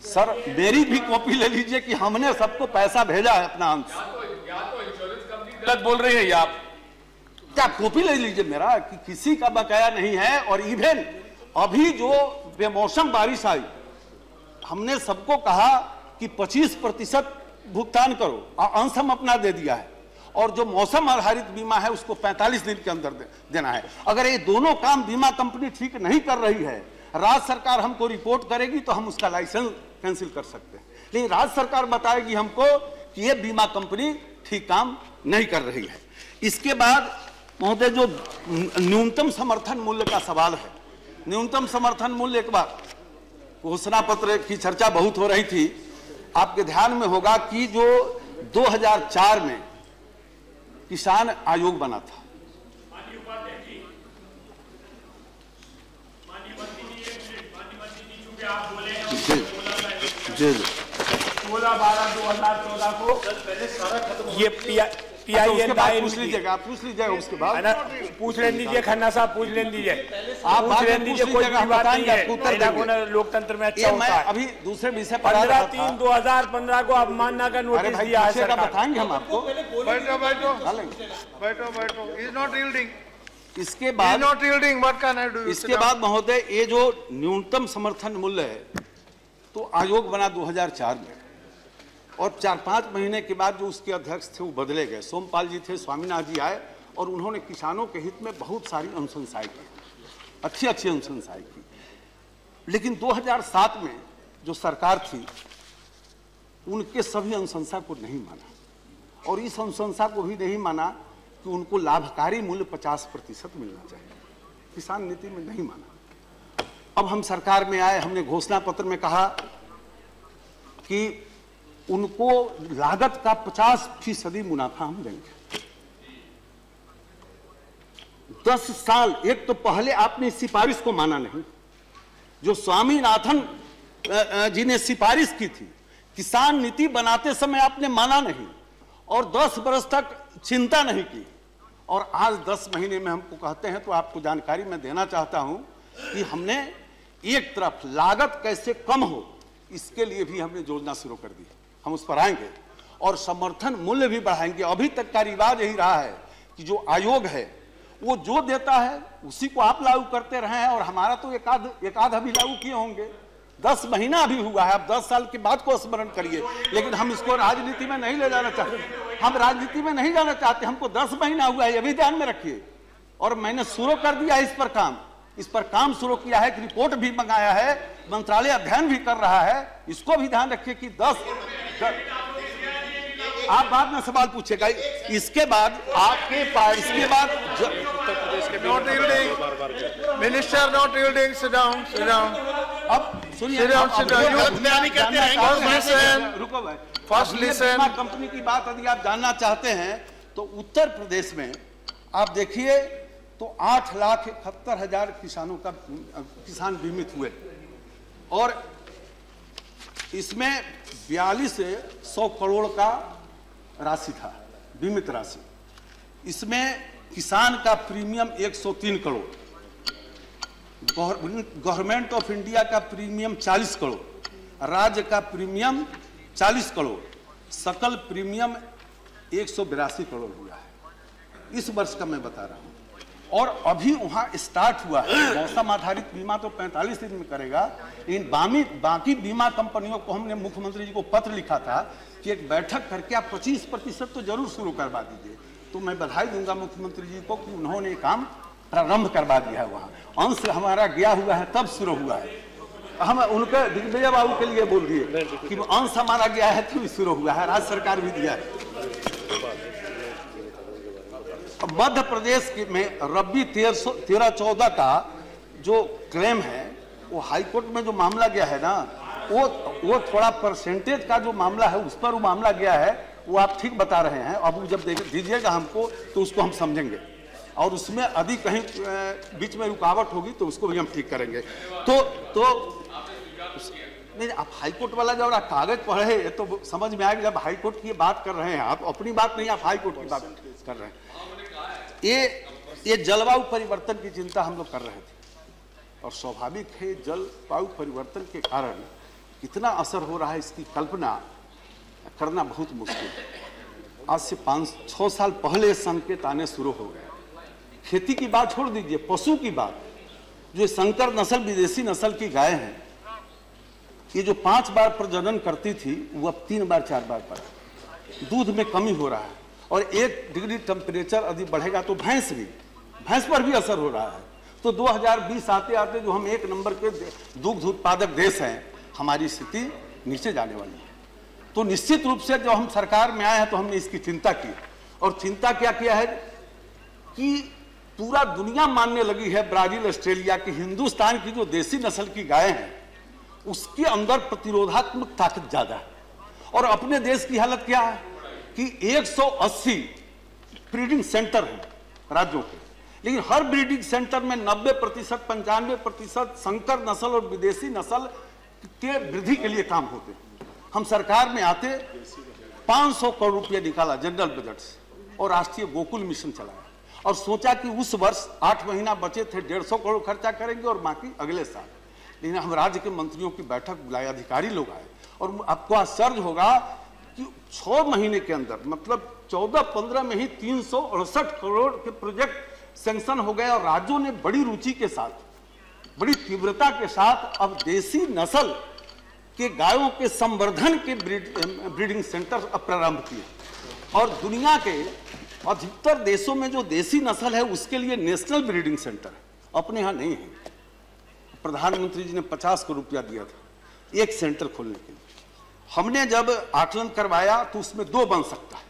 सर मेरी भी कॉपी ले लीजिए कि हमने सबको पैसा भेजा है अपना अंश। या तो इंश्योरेंस कंपनी गलत बोल रही है या आप क्या कॉपी ले लीजिए मेरा कि किसी का बकाया नहीं है। और इवन अभी जो बेमौसम बारिश आई, हमने सबको कहा कि 25% भुगतान करो, अंश हम अपना दे दिया है, और जो मौसम आधारित बीमा है उसको 45 दिन के अंदर देना है। अगर ये दोनों काम बीमा कंपनी ठीक नहीं कर रही है, राज्य सरकार हमको रिपोर्ट करेगी तो हम उसका लाइसेंस कैंसिल कर सकते हैं, लेकिन राज्य सरकार बताएगी हमको कि ये बीमा कंपनी ठीक काम नहीं कर रही है। इसके बाद महोदय जो न्यूनतम समर्थन मूल्य का सवाल है, न्यूनतम समर्थन मूल्य, एक बार घोषणा पत्र की चर्चा बहुत हो रही थी, आपके ध्यान में होगा कि जो 2004 में किसान आयोग बना था, जी 16/12/2014 को ये PIN उसके बाद पूछ लीजिएगा, आप पूछ लीजिएगा उसके बाद। पूछ लेने दीजिए, खन्ना साहब पूछ लेने दीजिए, आप पूछ लेने दीजिए, कोई बड़ी बात नहीं है। लोकतंत्र में अच्छा होता है। अभी दूसरे विषय पर 15/3/2015 को अवमानना का नोटिस दिया है सरकार। बताएंगे हम आपको। बैठो बैठो बैठो बैठो। Is not yielding. इसके बाद not yielding, what can I do? इसके बाद महोदय, ये जो न्यूनतम समर्थन मूल्य है, तो आयोग बना 2004 में, और 4-5 महीने के बाद जो उसके अध्यक्ष थे वो बदले गए। सोमपाल जी थे, स्वामीनाथ जी आए, और उन्होंने किसानों के हित में बहुत सारी अनुशंसाएं की, अच्छी अच्छी अनुशंसाएं की। लेकिन 2007 में जो सरकार थी, उनके सभी अनुशंसा को नहीं माना, और इस अनुशंसा को भी नहीं माना कि उनको लाभकारी मूल्य 50% मिलना चाहिए। किसान नीति में नहीं माना। अब हम सरकार में आए, हमने घोषणा पत्र में कहा कि उनको लागत का 50% मुनाफा हम देंगे। 10 साल, एक तो पहले आपने इस सिफारिश को माना नहीं, जो स्वामीनाथन जी ने सिफारिश की थी, किसान नीति बनाते समय आपने माना नहीं, और 10 बरस तक चिंता नहीं की, और आज 10 महीने में हमको कहते हैं। तो आपको जानकारी मैं देना चाहता हूं कि हमने एक तरफ लागत कैसे कम हो, इसके लिए भी हमने योजना शुरू कर दी, हम उस पर आएंगे, और समर्थन मूल्य भी बढ़ाएंगे। अभी तक का रिवाज यही रहा है कि जो आयोग है वो जो देता है उसी को आप लागू करते रहे हैं, और हमारा तो एक आध अभी लागू किए होंगे, 10 महीना अभी हुआ है। अब 10 साल के बाद को स्मरण करिए, लेकिन हम इसको राजनीति में नहीं ले जाना चाहते। हम राजनीति में नहीं जाना चाहते, हमको 10 महीना हुआ है, ये भी ध्यान में रखिए। और मैंने शुरू कर दिया इस पर काम शुरू किया है, रिपोर्ट भी मंगाया है, मंत्रालय अध्ययन भी कर रहा है। इसको भी ध्यान रखिए कि 10 आप बाद में सवाल पूछेगा। इसके बाद आपके पास, इसके बाद not yielding minister, not yielding. Sit down, sit down. अब सुनिए, रुको भाई, फर्स्ट लिसन। कंपनी की बात यदि आप जानना चाहते हैं तो उत्तर प्रदेश में आप देखिए तो 8,71,000 किसान बीमित हुए, और इसमें 4200 करोड़ का राशि था, बीमित राशि। इसमें किसान का premium 103 crore, government of India का प्रीमियम 40 करोड़, राज्य का प्रीमियम 40 करोड़, सकल प्रीमियम 182 करोड़ हुआ है। इस वर्ष का मैं बता रहा हूं। और अभी वहां स्टार्ट हुआ है। मौसम आधारित बीमा तो 45 दिन में करेगा, लेकिन बाकी बीमा कंपनियों को हमने मुख्यमंत्री जी को पत्र लिखा था कि एक बैठक करके आप 25% तो जरूर शुरू करवा दीजिए। तो मैं बधाई दूंगा मुख्यमंत्री जी को कि उन्होंने काम प्रारंभ करवा दिया है। वहां अंश हमारा गया हुआ है, तब शुरू हुआ है। हम उनके दिग्विजय बाबू के लिए बोल दिए कि अंश हमारा गया है तभी शुरू हुआ है, राज्य सरकार भी दिया है। मध्य प्रदेश में रबी 13-14 का जो क्लेम है, वो हाईकोर्ट में जो मामला गया है ना, वो थोड़ा परसेंटेज का जो मामला है उस पर वो मामला गया है, वो आप ठीक बता रहे हैं। अब जब दीजिएगा हमको तो उसको हम समझेंगे, और उसमें यदि कहीं बीच में रुकावट होगी तो उसको भी हम ठीक करेंगे। तो नहीं, आप हाईकोर्ट वाला जब आप कागज पढ़े तो समझ में आएगा। जब हाईकोर्ट की बात कर रहे हैं आप, अपनी बात नहीं, आप हाईकोर्ट की बात कर रहे हैं। ये जलवायु परिवर्तन की चिंता हम लोग कर रहे थे, और स्वाभाविक है जलवायु परिवर्तन के कारण कितना असर हो रहा है इसकी कल्पना करना बहुत मुश्किल है। आज से 5-6 साल पहले संकेत आने शुरू हो गए। खेती की बात छोड़ दीजिए, पशु की बात, जो संकर नस्ल विदेशी नस्ल की गाय हैं, ये जो 5 बार प्रजनन करती थी वो अब 3 बार 4 बार पर, दूध में कमी हो रहा है। और 1 डिग्री टेम्परेचर यदि बढ़ेगा तो भैंस पर भी असर हो रहा है। तो 2020 आते आते जो हम 1 नंबर के दुग्ध उत्पादक देश हैं, हमारी स्थिति नीचे जाने वाली है। तो निश्चित रूप से जब हम सरकार में आए हैं तो हमने इसकी चिंता की, और चिंता क्या किया है कि पूरा दुनिया मानने लगी है, ब्राजील, ऑस्ट्रेलिया की, हिंदुस्तान की जो देसी नस्ल की गायें हैं उसके अंदर प्रतिरोधात्मक ताकत ज्यादा है। और अपने देश की हालत क्या है कि 180 ब्रीडिंग सेंटर हैं राज्यों के, लेकिन हर ब्रीडिंग सेंटर में 90%, 95% संकर नस्ल और विदेशी नस्ल के वृद्धि के लिए काम होते। हम सरकार में आते 500 करोड़ रुपया निकाला जनरल बजट से और राष्ट्रीय गोकुल मिशन चलाया और सोचा कि उस वर्ष 8 महीना बचे थे 150 करोड़ खर्चा करेंगे और बाकी अगले साल। लेकिन हम राज्य के मंत्रियों की बैठक बुलाए, अधिकारी लोग आए और आपको आश्चर्य होगा कि 6 महीने के अंदर मतलब 14-15 में ही 368 करोड़ के प्रोजेक्ट सैंक्शन हो गए और राज्यों ने बड़ी रुचि के साथ, बड़ी तीव्रता के साथ अब देसी नस्ल के गायों के संवर्धन के ब्रीडिंग सेंटर अब प्रारंभ किए। और दुनिया के अधिकतर देशों में जो देसी नस्ल है उसके लिए नेशनल ब्रीडिंग सेंटर है, अपने यहाँ नहीं है। प्रधानमंत्री जी ने 50 करोड़ रुपया दिया था एक सेंटर खोलने के लिए। हमने जब आकलन करवाया तो उसमें 2 बन सकता है,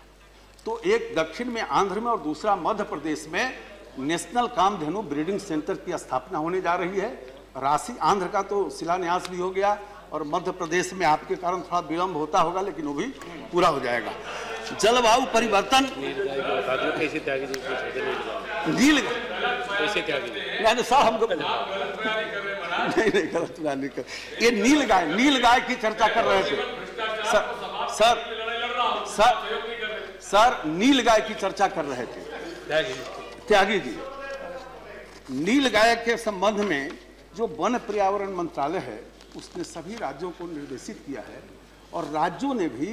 तो एक दक्षिण में आंध्र में और दूसरा मध्य प्रदेश में नेशनल कामधेनु ब्रीडिंग सेंटर की स्थापना होने जा रही है। राशि आंध्र का तो शिलान्यास भी हो गया और मध्य प्रदेश में आपके कारण थोड़ा विलंब होता होगा, लेकिन वो भी पूरा हो जाएगा। जलवायु परिवर्तन नील साहब हमको नहीं गलत नहीं कर, ये नील गाय की चर्चा कर रहे थे सर नील गाय की चर्चा कर रहे थे त्यागी जी। नील गाय के संबंध में जो वन पर्यावरण मंत्रालय है उसने सभी राज्यों को निर्देशित किया है और राज्यों ने भी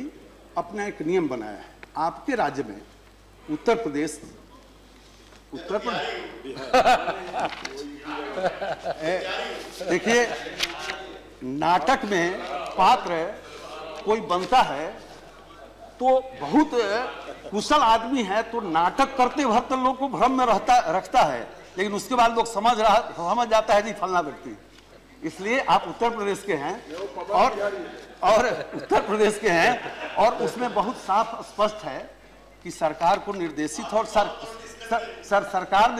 अपना एक नियम बनाया है। आपके राज्य में उत्तर प्रदेश देखिए, नाटक में पात्र कोई बनता है तो बहुत कुशल आदमी है तो नाटक करते वक्त लोग को भ्रम में रखता है, लेकिन उसके बाद लोग समझ जाता है जी फलना व्यक्ति। इसलिए आप उत्तर प्रदेश के हैं और उत्तर प्रदेश के हैं और उसमें बहुत साफ स्पष्ट है कि सरकार को निर्देशित और सरकार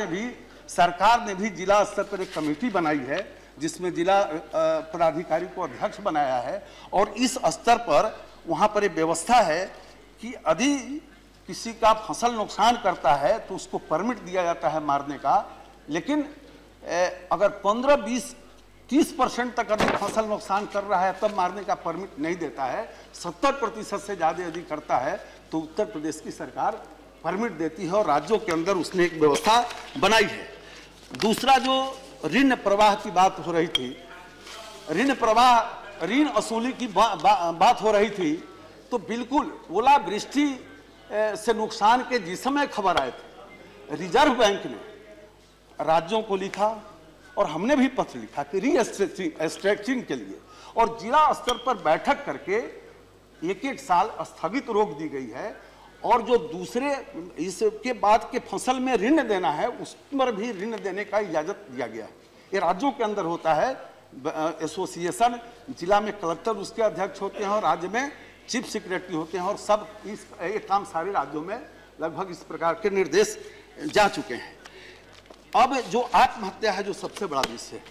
ने भी जिला स्तर पर एक कमेटी बनाई है जिसमें जिला पदाधिकारी को अध्यक्ष बनाया है और इस स्तर पर वहां पर एक व्यवस्था है कि यदि किसी का फसल नुकसान करता है तो उसको परमिट दिया जाता है मारने का, लेकिन अगर 15-20-30% तक अधिक फसल नुकसान कर रहा है तब मारने का परमिट नहीं देता है। 70% से ज्यादा यदि करता है तो उत्तर प्रदेश की सरकार परमिट देती है और राज्यों के अंदर उसने एक व्यवस्था बनाई है। दूसरा जो ऋण प्रवाह की बात हो रही थी, ऋण वसूली की बात हो रही थी, तो बिल्कुल ओलावृष्टि से नुकसान के जिस समय खबर आए थे रिजर्व बैंक ने राज्यों को लिखा और हमने भी पत्र लिखा कि रीस्ट्रक्चरिंग के लिए और जिला स्तर पर बैठक करके 1-1 साल स्थगित रोक दी गई है और जो दूसरे इसके बाद के फसल में ऋण देना है उस पर भी ऋण देने का इजाजत दिया गया है। ये राज्यों के अंदर होता है एसोसिएशन, जिला में कलेक्टर उसके अध्यक्ष होते हैं और राज्य में चीफ सेक्रेटरी होते हैं और सब ये काम सारे राज्यों में लगभग इस प्रकार के निर्देश जा चुके हैं। अब जो आत्महत्या है जो सबसे बड़ा विषय है,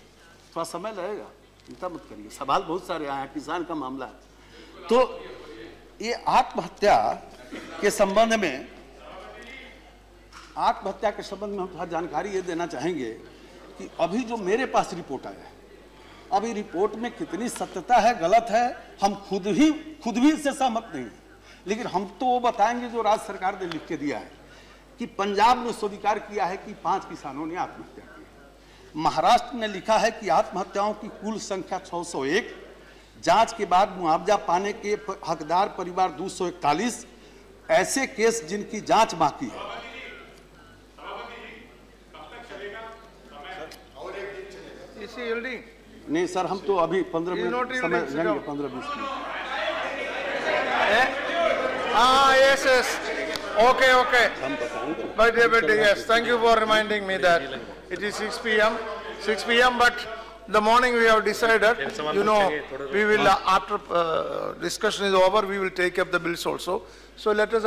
थोड़ा समय लगेगा, चिंता मत करिए, सवाल बहुत सारे आए हैं, किसान का मामला है। तो ये आत्महत्या के संबंध में हम थोड़ा जानकारी ये देना चाहेंगे कि अभी जो मेरे पास रिपोर्ट आया है, अभी रिपोर्ट में कितनी सत्यता है गलत है हम खुद भी इससे सहमत नहीं, लेकिन हम तो वो बताएंगे जो राज्य सरकार ने लिख के दिया है कि पंजाब ने स्वीकार किया है कि 5 किसानों ने आत्महत्या की। महाराष्ट्र ने लिखा है कि आत्महत्याओं की कुल संख्या 601, जांच के बाद मुआवजा पाने के हकदार परिवार 241, ऐसे केस जिनकी जांच बाकी है। नहीं सर, हम तो अभी 15 मिनट समय लेंगे, 15-20 minute. Yes. Okay. But yes, thank you for reminding me that it is 6 p.m. But the morning we have decided, we will after discussion is over, we will take up the bills also. So let us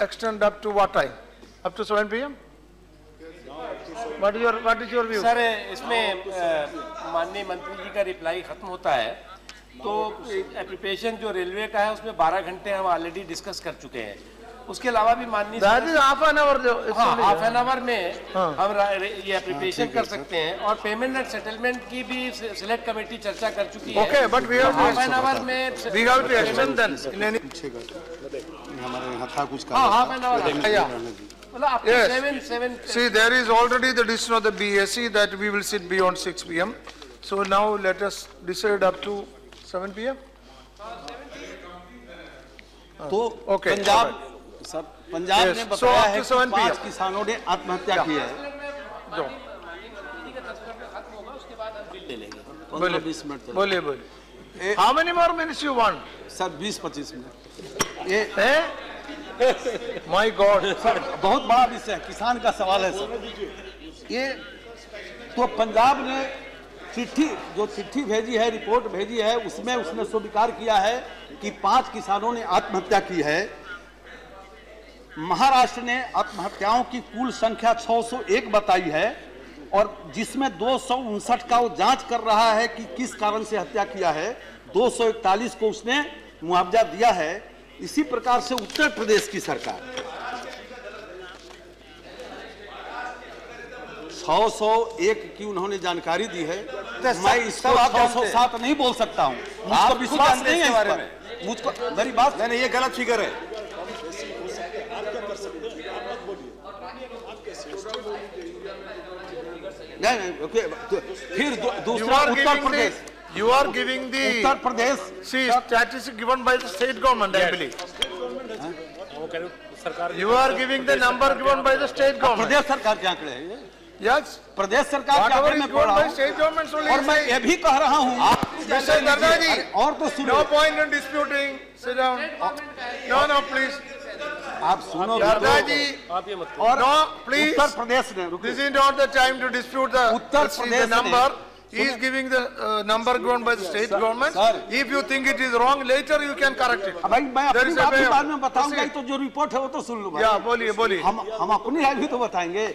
extend up to what time? Up to 7 p.m. What is your view? Sir इसमें माननीय मंत्री जी का reply खत्म होता है तो application जो railway का है उसमें 12 घंटे हम ऑलरेडी डिस्कस कर चुके हैं उसके अलावा भी माननीय That is half an hour. हाँ, हाफ एन आवर में हम ये प्रिपरेशन कर सकते हैं और पेमेंट एंड सेटलमेंट की भी सिलेक्ट कमेटी चर्चा कर चुकी है। Okay, but we have half an to, hour में we have to extend then. In any, हमारे यहाँ था कुछ हाँ, हाफ एन आवर मतलब आप Yes. 7 see, there is already the decision of the BSc that we will sit beyond 6 p.m. So now let us decide up to 7 p.m. तो Okay, Punjab sir Punjab Yes, ने so बताया up है to कि 7 5 PM. किसानों ने आत्महत्या की है। जो 15-20 मिनट तक। बोलिए बोलिए। How many more minutes you want? Sir 20-25 minute. ये My God. सर बहुत बड़ा विषय है, किसान का सवाल है सर। ये तो पंजाब ने चिट्ठी भेजी है, रिपोर्ट भेजी है, उसमें उसने स्वीकार किया है कि 5 किसानों ने आत्महत्या की है। महाराष्ट्र ने आत्महत्याओं की कुल संख्या 601 बताई है और जिसमें 259 का वो जांच कर रहा है कि किस कारण से हत्या किया है, 241 को उसने मुआवजा दिया है। इसी प्रकार से उत्तर प्रदेश की सरकार 601 की उन्होंने जानकारी दी है। मैं इसको 607 नहीं बोल सकता हूं, मुझको विश्वास नहीं है इस बारे में। मुझको मेरी बात नहीं, ये गलत फिगर है। नहीं ओके, फिर दूसरा Uttar Pradesh, You are giving the Uttar Pradesh see statistics given by the state government, I believe. You are giving the number given by the state government. प्रदेश सरकार के आंकड़े हैं ये। Yes. प्रदेश सरकार के Whatever आंकड़े is में given पढ़ा by हूं। state government only. और मैं ये भी कह रहा हूं Mr. Dardaji, और तो सुनो, no point in disputing. Sit down. No, please. आप सुनो Dardaji, और no, please. उत्तर प्रदेश ने This is not the time to dispute the, Uttar see Pradesh the number. ne- He is giving the number given by the state government. sir. If you think it is wrong, later you can correct it. भाई मैं There अपनी is a बात way भी of- बाद में बताऊंगा, Proceed. तो जो रिपोर्ट है वो तो सुन लो भाई। Yeah, बोलिए बोलिए। हम अपनी राय भी तो बताएंगे।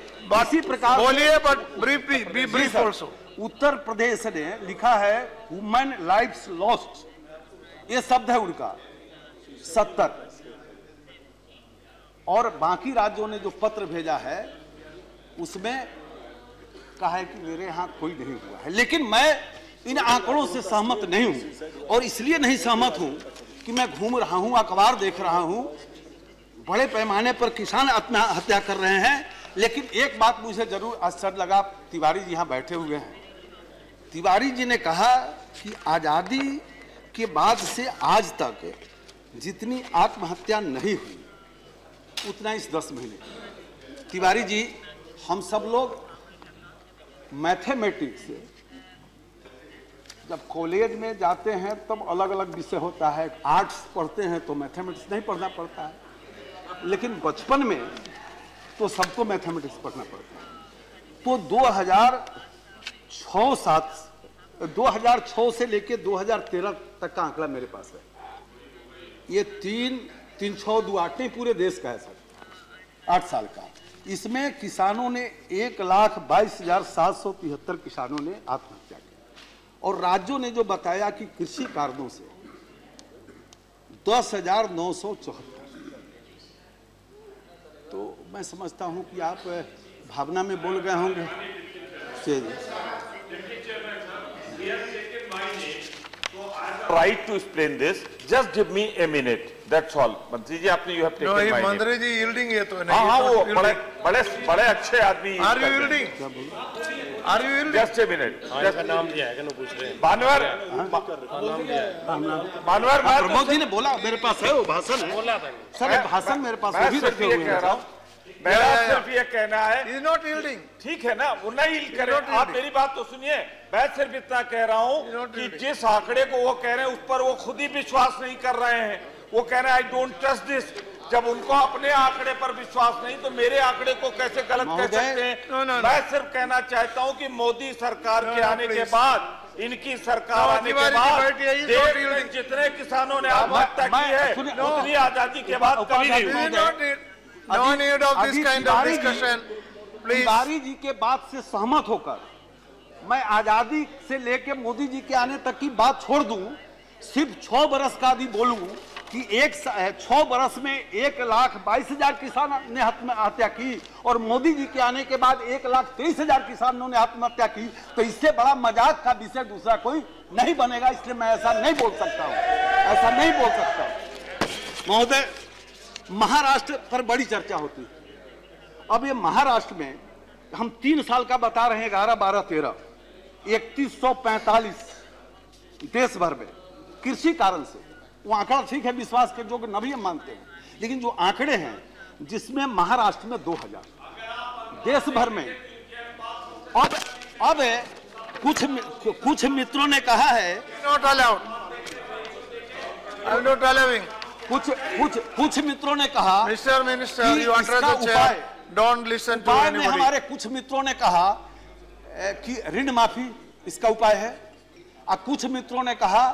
इसी प्रकार बोलिए, but brief be brief also. Uttar Pradesh ने लिखा है ह्यूमन लाइफ्स लॉस्ट, ये शब्द है उनका 70, और बाकी राज्यों ने जो पत्र भेजा है उसमें कहा है कि मेरे यहां कोई नहीं हुआ है। लेकिन मैं इन आंकड़ों से सहमत नहीं हूं, और इसलिए नहीं सहमत हूं कि मैं घूम रहा हूं, अखबार देख रहा हूं, बड़े पैमाने पर किसान आत्महत्या कर रहे हैं। लेकिन एक बात मुझे जरूर आश्चर्य लगा, तिवारी जी यहां बैठे हुए हैं। तिवारी जी ने कहा कि आजादी के बाद से आज तक जितनी आत्महत्या नहीं हुई उतना इस 10 महीने। तिवारी जी, हम सब लोग मैथमेटिक्स जब कॉलेज में जाते हैं तब अलग अलग विषय होता है, आर्ट्स पढ़ते हैं तो मैथमेटिक्स नहीं पढ़ना पड़ता है, लेकिन बचपन में तो सबको मैथमेटिक्स पढ़ना पड़ता है। तो 2006 से लेके 2013 तक का आंकड़ा मेरे पास है। ये 3-6-2-8 नहीं, पूरे देश का है सर, 8 साल का। इसमें किसानों ने 1,22,773 किसानों ने आत्महत्या की, और राज्यों ने जो बताया कि कृषि कारणों से 10,974। तो मैं समझता हूं कि आप भावना में बोल गए होंगे। Right to explain this. Just give me a minute. That's all. मंत्री जी, आपने you have taken No, my if name. मंत्री जी yielding है तो नहीं। हाँ, वो yielding. बड़े अच्छे आदमी। Are you yielding? Are you yielding? Just a minute. Just नाम दिया है, क्या पूछ रहे हैं? बानवर प्रमोद जी ने बोला, मेरे पास है वो भाषण है सर, ये भाषण मेरे पास मैं वही सिर्फ रखे ये हुए कह हैं। रहा हूँ, मेरा सिर्फ ये कहना है, He is not yielding. ठीक है ना, वो नहीं हिल करे। आप मेरी बात तो सुनिए। मैं सिर्फ इतना कह रहा हूँ कि जिस आंकड़े को वो कह रहे हैं उस पर वो खुद ही विश्वास नहीं कर रहे हैं। वो कह रहे हैं आई डोंट ट्रस्ट दिस। जब उनको अपने आंकड़े पर विश्वास नहीं तो मेरे आंकड़े को कैसे गलत कह सकते हैं? मैं सिर्फ कहना चाहता हूँ कि मोदी सरकार के आने के बाद, इनकी सरकार आने के बाद देश में जितने किसानों ने आत्महत्या की है उतनी आजादी के बाद कभी नहीं This हुई। is not need. No need of this kind of discussion. Please. Tiwari ji के बात से सहमत होकर मैं आजादी से लेके मोदी जी के आने तक की बात छोड़ दूं, सिर्फ 6 बरस का भी बोलूं कि 6 बरस में 1,22,000 किसान ने आत्महत्या की और मोदी जी के आने के बाद 1,23,000 किसानों ने आत्महत्या की, तो इससे बड़ा मजाक का विषय दूसरा कोई नहीं बनेगा। इसलिए मैं ऐसा नहीं बोल सकता हूं, ऐसा नहीं बोल सकता हूं। महोदय, महाराष्ट्र पर बड़ी चर्चा होती है। अब ये महाराष्ट्र में हम 3 साल का बता रहे हैं, 11, 12, 13, 3145 देश भर में कृषि कारण से। वो आंकड़ा ठीक है, विश्वास के जो न भी हम मानते हैं, लेकिन जो आंकड़े हैं जिसमें महाराष्ट्र में 2000 देश भर में। अब कुछ मित्रों ने कहा है Not allowed. I'm not allowing. कुछ मित्रों ने कहा, Mr. Minister, कि you address इसका the chair. Don't listen to उपाय में anybody. हमारे कुछ मित्रों ने कहा कि ऋण माफी इसका उपाय है, और कुछ मित्रों ने कहा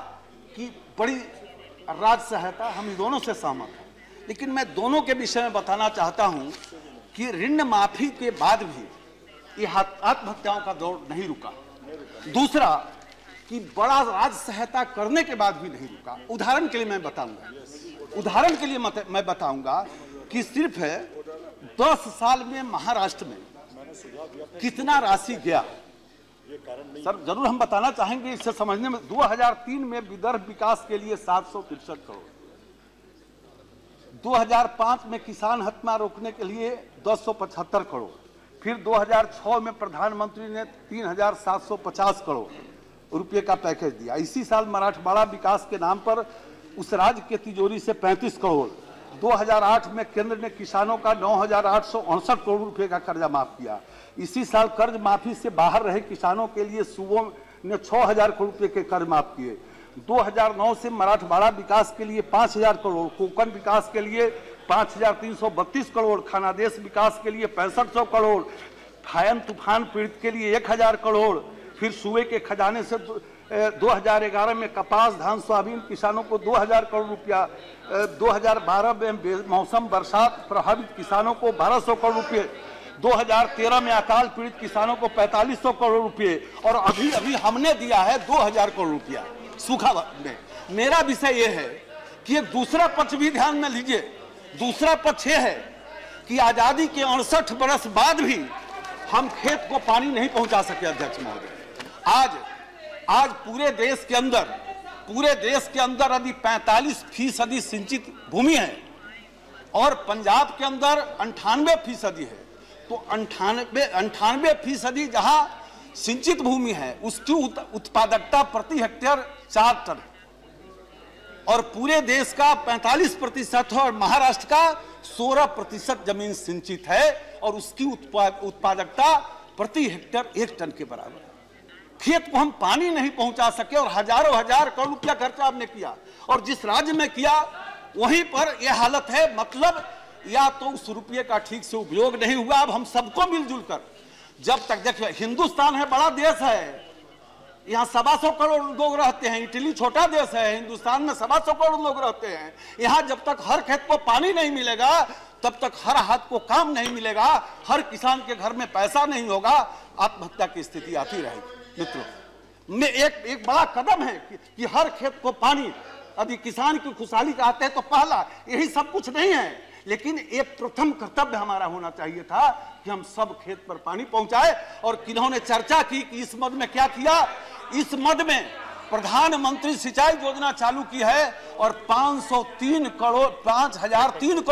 कि बड़ी राज्य सहायता। हम इन दोनों से सहमत हैं, लेकिन मैं दोनों के विषय में बताना चाहता हूं कि ऋण माफी के बाद भी ये आत्महत्याओं का दौर नहीं रुका। दूसरा कि बड़ा राज्य सहायता करने के बाद भी नहीं रुका। उदाहरण के लिए मैं बताऊंगा कि सिर्फ 10 साल में महाराष्ट्र में कितना राशि गया। सर जरूर हम बताना चाहेंगे, इससे समझने में 2003 में विदर्भ विकास के लिए 763 करोड़, 2005 में किसान हत्या रोकने के लिए 275 करोड़, फिर 2006 में प्रधानमंत्री ने 3750 करोड़ रुपए का पैकेज दिया। इसी साल मराठवाड़ा विकास के नाम पर उस राज्य के तिजोरी से 35 करोड़, 2008 में केंद्र ने किसानों का 9,868 करोड़ रुपए का कर्जा माफ किया। इसी साल कर्ज माफी से बाहर रहे किसानों के लिए सूबों ने 6,000 करोड़ रुपए के कर्ज माफ किए। 2009 से मराठवाड़ा विकास के लिए 5,000 करोड़, कोंकण विकास के लिए 5,332 करोड़, खानादेश विकास के लिए 6500 करोड़, फायन तूफान पीड़ित के लिए 1,000 करोड़, फिर सूबे के खजाने से 2011 में कपास, धान, सोयाबीन किसानों को 2,000 करोड़ रुपया, 2012 में मौसम बरसात प्रभावित किसानों को 1,200 करोड़ रुपये, 2013 में अकाल पीड़ित किसानों को 4,500 करोड़ रुपये, और अभी अभी हमने दिया है 2,000 करोड़ रुपया सूखा में। मेरा विषय यह है कि एक दूसरा पक्ष भी ध्यान में लीजिए। दूसरा पक्ष यह है कि आजादी के 68 बरस बाद भी हम खेत को पानी नहीं पहुंचा सके। अध्यक्ष महोदय, आज पूरे देश के अंदर यदि 45% सिंचित भूमि है और पंजाब के अंदर 98% है, तो 98% जहां सिंचित भूमि है उसकी उत्पादकता प्रति हेक्टेयर 4 टन, और पूरे देश का 45% है और महाराष्ट्र का 16% जमीन सिंचित है और उसकी उत्पादकता प्रति हेक्टेयर 1 टन के बराबर है। खेत को हम पानी नहीं पहुंचा सके और हजारों हजार करोड़ रुपया खर्चा हमने किया, और जिस राज्य में किया वहीं पर यह हालत है। मतलब या तो उस रुपये का ठीक से उपयोग नहीं हुआ। अब हम सबको मिलजुल कर, जब तक देखिए हिंदुस्तान है, बड़ा देश है, यहाँ 125 करोड़ लोग रहते हैं। इटली छोटा देश है, हिंदुस्तान में 125 करोड़ लोग रहते हैं। यहाँ जब तक हर खेत को पानी नहीं मिलेगा, तब तक हर हाथ को काम नहीं मिलेगा, हर किसान के घर में पैसा नहीं होगा, आत्महत्या की स्थिति आती रहेगी। मित्रों, में एक बड़ा कदम है कि हर खेत को पानी, यदि किसान की खुशहाली चाहते हैं तो पहला यही सब कुछ नहीं है, लेकिन एक प्रथम कर्तव्य हमारा होना चाहिए था कि हम सब खेत पर पानी पहुंचाए। और किन्होंने चर्चा की कि इस मद में क्या किया। इस मद में प्रधानमंत्री सिंचाई योजना चालू की है और 503 करोड़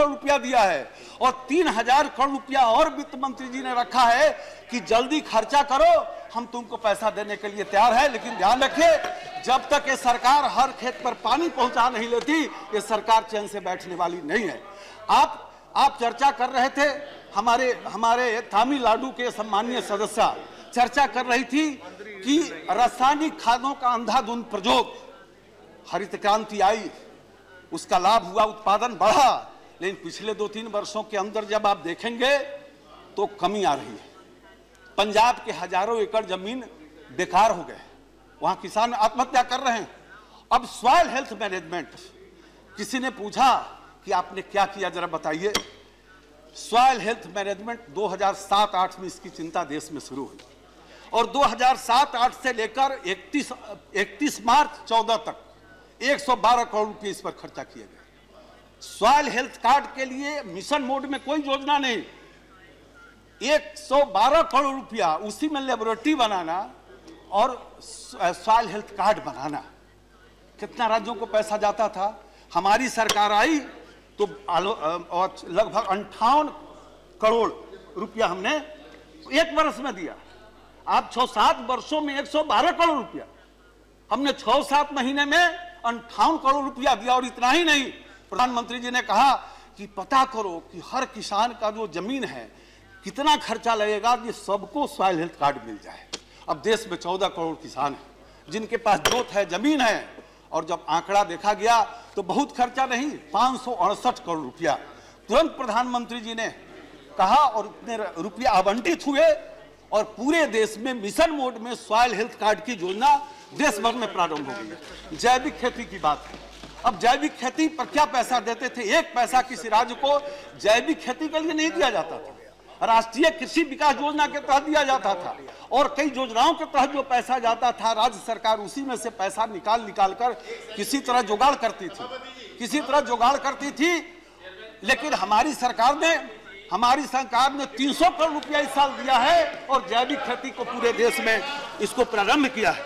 रुपया दिया है, और 3,000 करोड़ रुपया और वित्त मंत्री जी ने रखा है कि जल्दी खर्चा करो, हम तुमको पैसा देने के लिए तैयार है। लेकिन ध्यान रखिए, जब तक ये सरकार हर खेत पर पानी पहुंचा नहीं लेती, ये सरकार चैन से बैठने वाली नहीं है। आप चर्चा कर रहे थे, हमारे तमिलनाडु के सम्मानीय सदस्य चर्चा कर रही थी कि रासायनिक खादों का अंधाधुंध प्रयोग, हरित क्रांति आई, उसका लाभ हुआ, उत्पादन बढ़ा, लेकिन पिछले 2-3 वर्षों के अंदर जब आप देखेंगे तो कमी आ रही है। पंजाब के हजारों एकड़ जमीन बेकार हो गए, वहां किसान आत्महत्या कर रहे हैं। अब सॉइल हेल्थ मैनेजमेंट, किसी ने पूछा कि आपने क्या किया, जरा बताइए। सॉइल हेल्थ मैनेजमेंट 2007-8 में इसकी चिंता देश में शुरू हुई, और 2007-8 से लेकर 31 मार्च 14 तक 112 करोड़ रुपए इस पर खर्चा किए गए। सॉइल हेल्थ कार्ड के लिए मिशन मोड में कोई योजना नहीं, 112 करोड़ रुपया उसी में लेबोरेटरी बनाना और सॉइल हेल्थ कार्ड बनाना। कितना राज्यों को पैसा जाता था। हमारी सरकार आई तो लगभग 58 करोड़ रुपया हमने एक वर्ष में दिया। आप 6-7 वर्षों में 112 करोड़ रुपया हमने 6-7 महीने में 58 करोड़ रुपया दिया। और इतना ही नहीं, प्रधानमंत्री जी ने कहा कि पता करो कि हर किसान का जो जमीन है कितना खर्चा लगेगा कि सबको सॉइल हेल्थ कार्ड मिल जाए। अब देश में 14 करोड़ किसान हैं जिनके पास जोत है, जमीन है, और जब आंकड़ा देखा गया तो बहुत खर्चा नहीं, 568 करोड़ रुपया तुरंत प्रधानमंत्री जी ने कहा और इतने रुपया आवंटित हुए और पूरे देश में मिशन मोड में सॉइल हेल्थ कार्ड की योजना देश भर में प्रारंभ हो गई है। जैविक खेती की बात है, अब जैविक खेती पर क्या पैसा देते थे, एक पैसा किसी राज्य को जैविक खेती के लिए नहीं दिया जाता था। राष्ट्रीय कृषि विकास योजना के तहत दिया जाता था और कई योजनाओं के तहत जो पैसा जाता था राज्य सरकार उसी में से पैसा निकाल कर किसी तरह जुगाड़ करती थी। लेकिन हमारी सरकार ने 300 करोड़ रुपया इस साल दिया है और जैविक खेती को पूरे देश में इसको प्रारंभ किया है।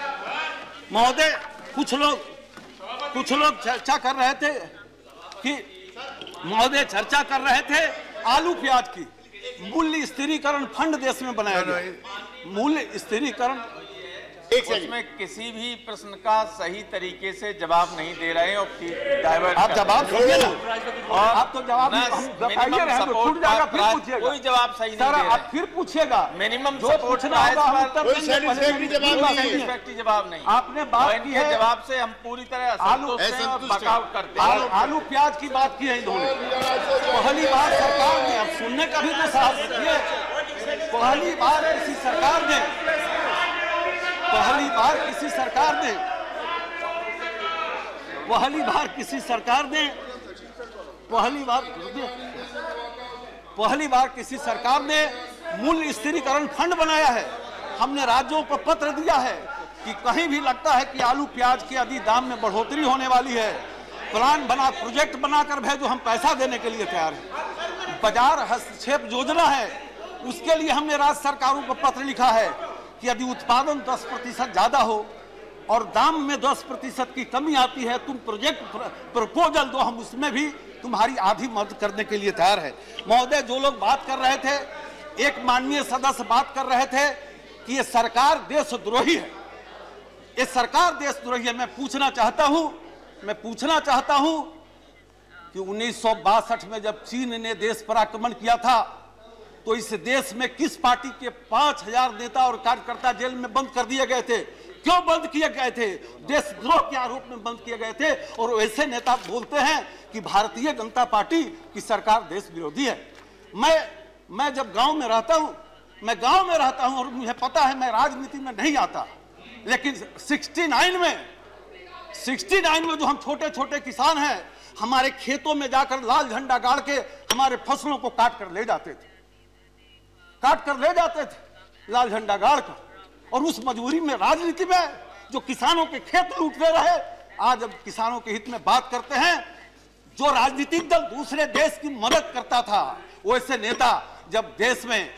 महोदय, कुछ लोग चर्चा कर रहे थे आलू प्याज की। मूल्य स्थिरीकरण फंड देश में बनाया गया। मूल्य स्थिरीकरण, उसमें किसी भी प्रश्न का सही तरीके से जवाब नहीं दे रहे हैं और डाइवर्ट आप जवाब सुनिए ना, और आप तो जवाब छूट जाएगा, फिर पूछिएगा। कोई जवाब सही नहीं सर, आप फिर पूछिएगा। मिनिमम जो पूछना होगा हम उत्तर देंगे, जवाब नहीं। आपने बात की है, जवाब से हम पूरी तरह वर्कआउट करते हैं। आलू प्याज की बात की है इन्होंने। पहली बार सरकार ने, अब सुनने का भी तो साहस रखिए, पहली बार किसी सरकार ने मूल्य स्थिरीकरण फंड बनाया है। हमने राज्यों को पत्र दिया है कि कहीं भी लगता है कि आलू प्याज के यदि दाम में बढ़ोतरी होने वाली है, प्रोजेक्ट बनाकर भेजो, हम पैसा देने के लिए तैयार हैं। बाजार हस्तक्षेप योजना है, उसके लिए हमने राज्य सरकारों को पत्र लिखा है कि यदि उत्पादन 10% ज्यादा हो और दाम में 10% की कमी आती है, तुम प्रोजेक्ट प्रपोजल दो, हम उसमें भी तुम्हारी आधी मदद करने के लिए तैयार है। महोदय, जो लोग बात कर रहे थे, एक माननीय सदस्य बात कर रहे थे कि ये सरकार देशद्रोही है, ये सरकार देशद्रोही है। मैं पूछना चाहता हूं कि 1962 में जब चीन ने देश पर आक्रमण किया था तो इस देश में किस पार्टी के 5000 नेता और कार्यकर्ता जेल में बंद कर दिए गए थे? क्यों बंद किए गए थे? देशद्रोह के आरोप में बंद किए गए थे। और वैसे नेता बोलते हैं कि भारतीय जनता पार्टी की सरकार देश विरोधी है। मैं जब गांव में रहता हूं और मुझे पता है मैं राजनीति में नहीं आता, लेकिन 69 में जो हम छोटे छोटे किसान हैं, हमारे खेतों में जाकर लाल झंडा गाड़ के हमारे फसलों को काट कर ले जाते थे लाल झंडा गाड़ कर। और उस मजबूरी में राजनीति में जो किसानों के खेत लूटते रहे, आज अब किसानों के हित में बात करते हैं। जो राजनीतिक दल दूसरे देश की मदद करता था, वैसे नेता जब देश में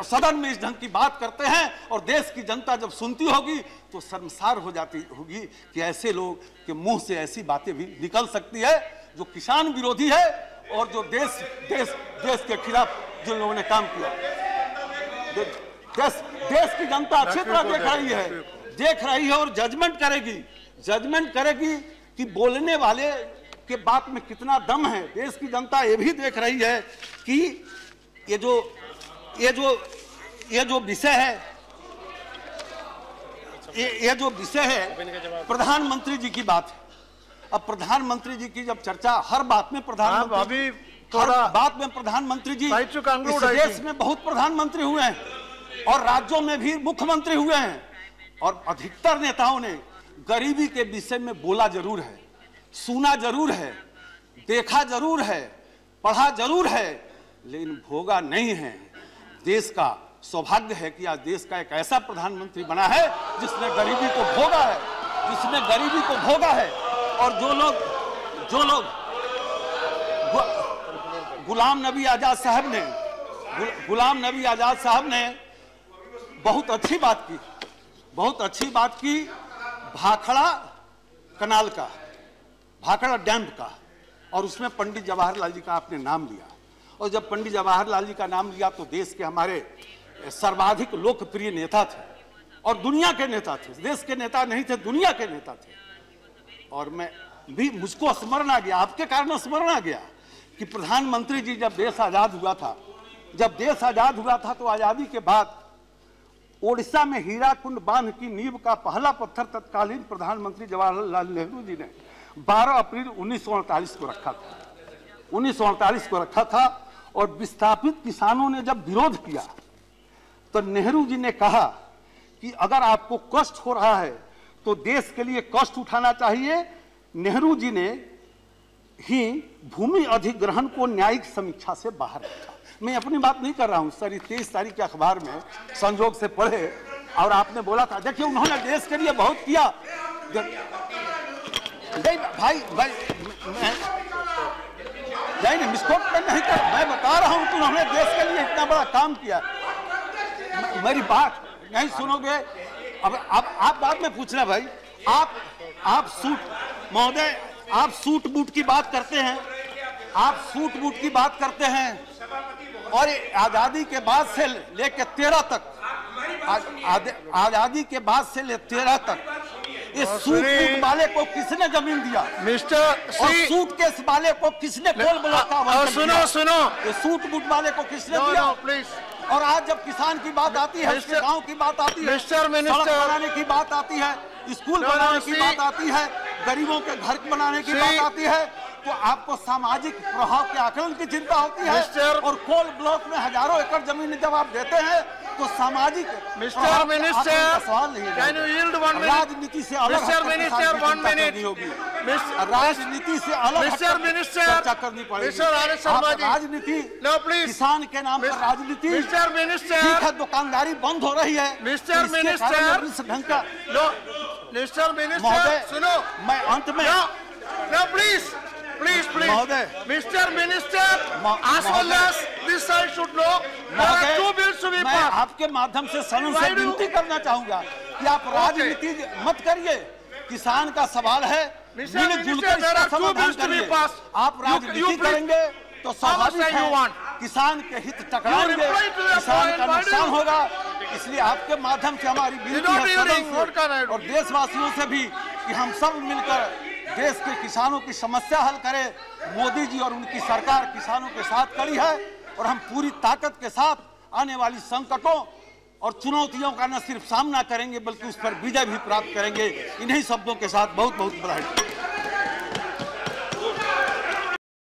सदन में इस ढंग की बात करते हैं और देश की जनता जब सुनती होगी तो शर्मसार हो जाती होगी कि ऐसे लोग के मुंह से ऐसी बातें भी निकल सकती है जो किसान विरोधी है और जो देश के खिलाफ जिन लोगों ने काम किया। देश की जनता अच्छी तरह देख रही है और जजमेंट करेगी कि बोलने वाले के बात में कितना दम है। देश की जनता ये भी देख रही है कि ये जो विषय है प्रधानमंत्री जी की बात है। अब प्रधानमंत्री जी की जब चर्चा, हर बात में प्रधानमंत्री जी, इस देश में बहुत प्रधानमंत्री हुए हैं और राज्यों में भी मुख्यमंत्री हुए हैं और अधिकतर नेताओं ने गरीबी के विषय में बोला जरूर है, सुना जरूर है, देखा जरूर है, पढ़ा जरूर है, लेकिन भोगा नहीं है। देश का सौभाग्य है कि आज देश का एक ऐसा प्रधानमंत्री बना है जिसने गरीबी को भोगा है। और जो गुलाम नबी आजाद साहब ने बहुत अच्छी बात की भाखड़ा कनाल का, भाखड़ा डैम का, और उसमें पंडित जवाहरलाल जी का आपने नाम लिया। और जब पंडित जवाहरलाल जी का नाम लिया तो देश के हमारे सर्वाधिक लोकप्रिय नेता थे और दुनिया के नेता थे, देश के नेता नहीं थे, दुनिया के नेता थे। और मुझको स्मरण आ गया, आपके कारण स्मरण आ गया कि प्रधानमंत्री जी जब देश आजाद हुआ था तो आजादी के बाद ओडिशा में हीराकुंड बांध की नींव का पहला पत्थर तत्कालीन प्रधानमंत्री जवाहरलाल नेहरू जी ने 12 अप्रैल 1948 को रखा था। और विस्थापित किसानों ने जब विरोध किया तो नेहरू जी ने कहा कि अगर आपको कष्ट हो रहा है तो देश के लिए कष्ट उठाना चाहिए। नेहरू जी ने ही भूमि अधिग्रहण को न्यायिक समीक्षा से बाहर रखा। मैं अपनी बात नहीं कर रहा हूं सर, 23 तारीख के अखबार में संजोग से पढ़े और आपने बोला था, देखिए उन्होंने देश के लिए बहुत किया। भाई नहीं मिसकोट में नहीं कर, मैं बता रहा हूं कि उन्होंने देश के लिए इतना बड़ा काम किया। मेरी बात नहीं सुनोगे। अब आप बाद में पूछना भाई, आप सूट महोदय, आप सूट बूट की बात करते हैं, और आजादी के बाद से लेकर 13 तक, आजादी के बाद से ले 13 तक इस सूट बूट वाले को किसने जमीन दिया? और सूट केस वाले को किसने कोल ब्लॉक का आवंटन दिया? सुनो ये सूट बूट वाले को किसने दिया? प्लीज। और आज जब किसान की बात आती है, उसके गांव की बात आती है, सड़क बनाने की बात आती है, स्कूल बनाने की बात आती है, गरीबों के घर बनाने की बात आती है, तो आपको सामाजिक प्रभाव के आकलन की चिंता होती है। और कोल ब्लॉक में हजारों एकड़ जमीन जब आप देते हैं तो सामाजिक मिस्टर मिनिस्टर, सवाल नहीं है। राजनीति से अलग होगी, राजनीति से अलग चर्चा करनी पड़ेगी। राजनीति किसान के नाम पर राजनीति, ठीक है, दुकानदारी बंद हो रही है। मिस्टर मिनिस्टर सुनो, मैं अंत में Please, Mr. Minister, as well as this side should know, there are 2 bills to be मैं passed. आपके माध्यम से सदन से विनती करना चाहूंगा कि आप राजनीति मत करिए। किसान का सवाल है, मिलजुल कर इसका समाधान करिए। आप राजनीति करेंगे तो स्वाभाविक है किसान के हित टकराएंगे, किसान का नुकसान होगा। इसलिए आपके माध्यम से हमारी विनती है सदन से और देशवासियों से भी कि हम सब मिलकर देश के किसानों की समस्या हल करें। मोदी जी और उनकी सरकार किसानों के साथ खड़ी है और हम पूरी ताकत के साथ आने वाली संकटों और चुनौतियों का न सिर्फ सामना करेंगे बल्कि उस पर विजय भी प्राप्त करेंगे। इन्हीं शब्दों के साथ बहुत बहुत बधाई।